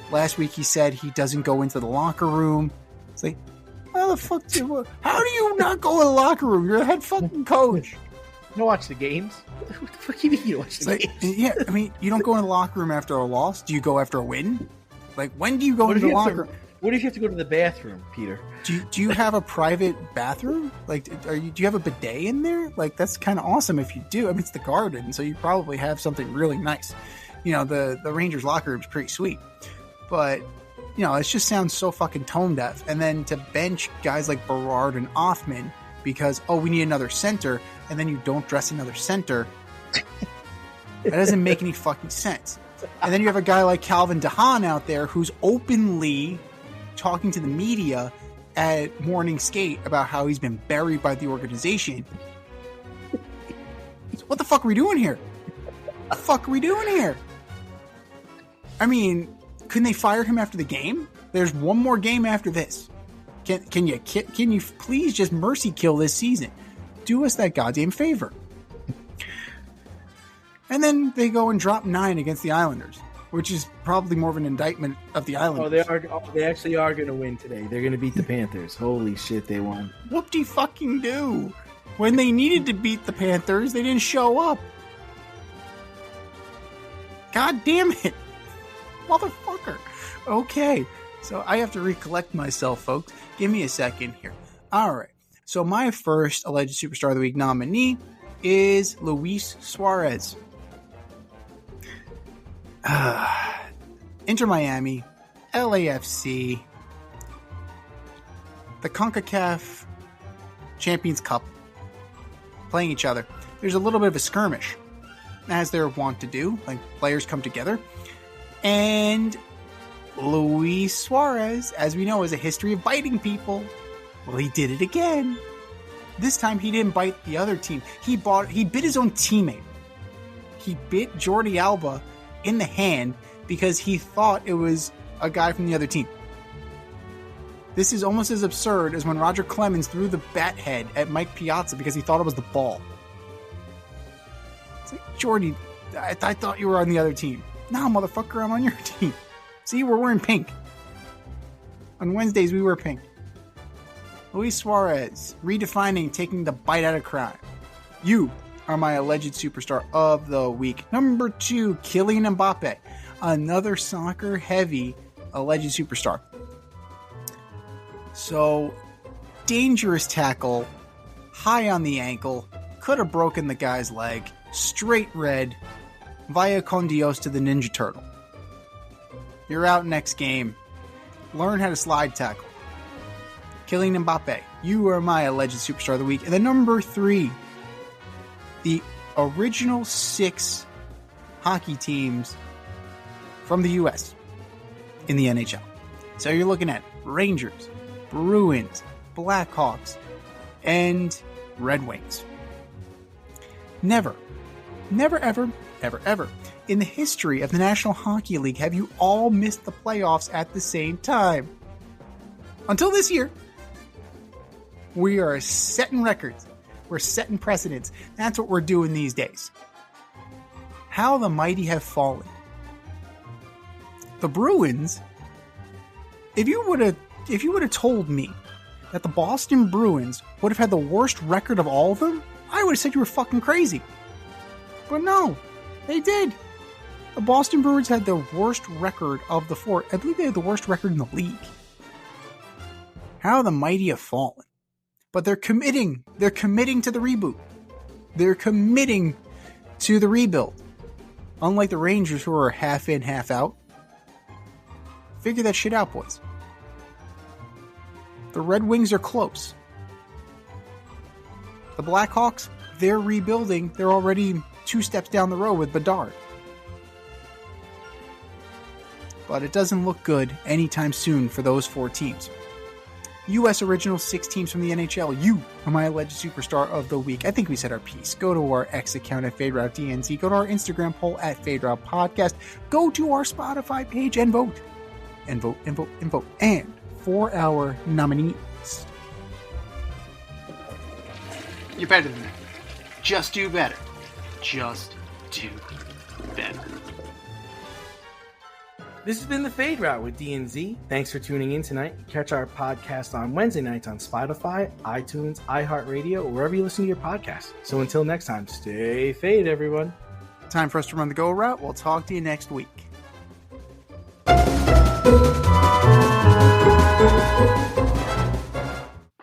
Last week he said he doesn't go into the locker room. It's like, how the fuck how do you not go in the locker room? You're a head fucking coach. You watch the games? What the fuck do you mean you watch the games? Yeah, I mean, you don't go in the locker room after a loss. Do you go after a win? Like, when do you go into the locker room? What if you have to go to the bathroom, Peter? Do you have a private bathroom? Like, do you have a bidet in there? Like, that's kind of awesome if you do. I mean, it's the Garden, so you probably have something really nice. The Rangers locker room's pretty sweet, but it just sounds so fucking tone deaf. And then to bench guys like Berard and Offman because we need another center, and then you don't dress another center. That doesn't make any fucking sense. And then you have a guy like Calvin DeHaan out there who's openly talking to the media at morning skate about how he's been buried by the organization. So what the fuck are we doing here? I mean, couldn't they fire him after the game? There's one more game after this. Can you please just mercy kill this season? Do us that goddamn favor. And then they go and drop 9 against the Islanders, which is probably more of an indictment of the Islanders. They actually are going to win today. They're going to beat the Panthers. Holy shit, they won. Whoop-de-fucking-do. When they needed to beat the Panthers, they didn't show up. God damn it. Motherfucker. Okay, so I have to recollect myself, folks. Give me a second here. All right, so my first alleged Superstar of the Week nominee is Luis Suarez. Inter Miami, LAFC, the CONCACAF Champions Cup, playing each other. There's a little bit of a skirmish, as they're wont to do. Like, players come together. And Luis Suarez, as we know, has a history of biting people. Well, he did it again. This time he didn't bite the other team. He bit his own teammate. He bit Jordi Alba in the hand because he thought it was a guy from the other team. This is almost as absurd as when Roger Clemens threw the bat head at Mike Piazza because he thought it was the ball. It's like, Jordi, I thought you were on the other team. Nah, motherfucker, I'm on your team. See, we're wearing pink. On Wednesdays, we wear pink. Luis Suarez, redefining taking the bite out of crime. You are my alleged superstar of the week. Number 2, Kylian Mbappe, another soccer-heavy alleged superstar. So, dangerous tackle, high on the ankle, could have broken the guy's leg, straight red, via con Dios to the Ninja Turtle. You're out next game. Learn how to slide tackle. Kylian Mbappe, you are my alleged superstar of the week. And then number 3, the original 6 hockey teams from the U.S. in the NHL. So you're looking at Rangers, Bruins, Blackhawks, and Red Wings. Never, ever, in the history of the National Hockey League have you all missed the playoffs at the same time. Until this year, we are setting records. We're setting precedents. That's what we're doing these days. How the mighty have fallen. The Bruins, if you would have told me that the Boston Bruins would have had the worst record of all of them, I would have said you were fucking crazy. But no, they did. The Boston Bruins had the worst record of the four. I believe they had the worst record in the league. How the mighty have fallen. But they're committing to the reboot. They're committing to the rebuild. Unlike the Rangers, who are half in, half out. Figure that shit out, boys. The Red Wings are close. The Blackhawks, they're rebuilding. They're already 2 steps down the road with Bedard. But it doesn't look good anytime soon for those 4 teams. U.S. Original 6 teams from the NHL. You are my alleged superstar of the week. I think we said our piece. Go to our X account at FadeRouteDNZ. Go to our Instagram poll at FadeRoutePodcast. Go to our Spotify page and vote. And vote, and vote, and vote. And for our nominees. You're better than that. Just do better. Just do better. This has been the Fade Route with DNZ. Thanks for tuning in tonight. Catch our podcast on Wednesday nights on Spotify, iTunes, iHeartRadio, or wherever you listen to your podcasts. So until next time, stay fade, everyone. Time for us to run the go route. We'll talk to you next week.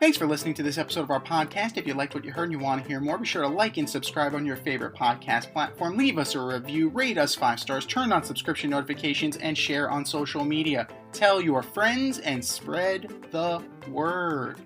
Thanks for listening to this episode of our podcast. If you liked what you heard and you want to hear more, be sure to like and subscribe on your favorite podcast platform. Leave us a review, rate us 5 stars, turn on subscription notifications, and share on social media. Tell your friends and spread the word.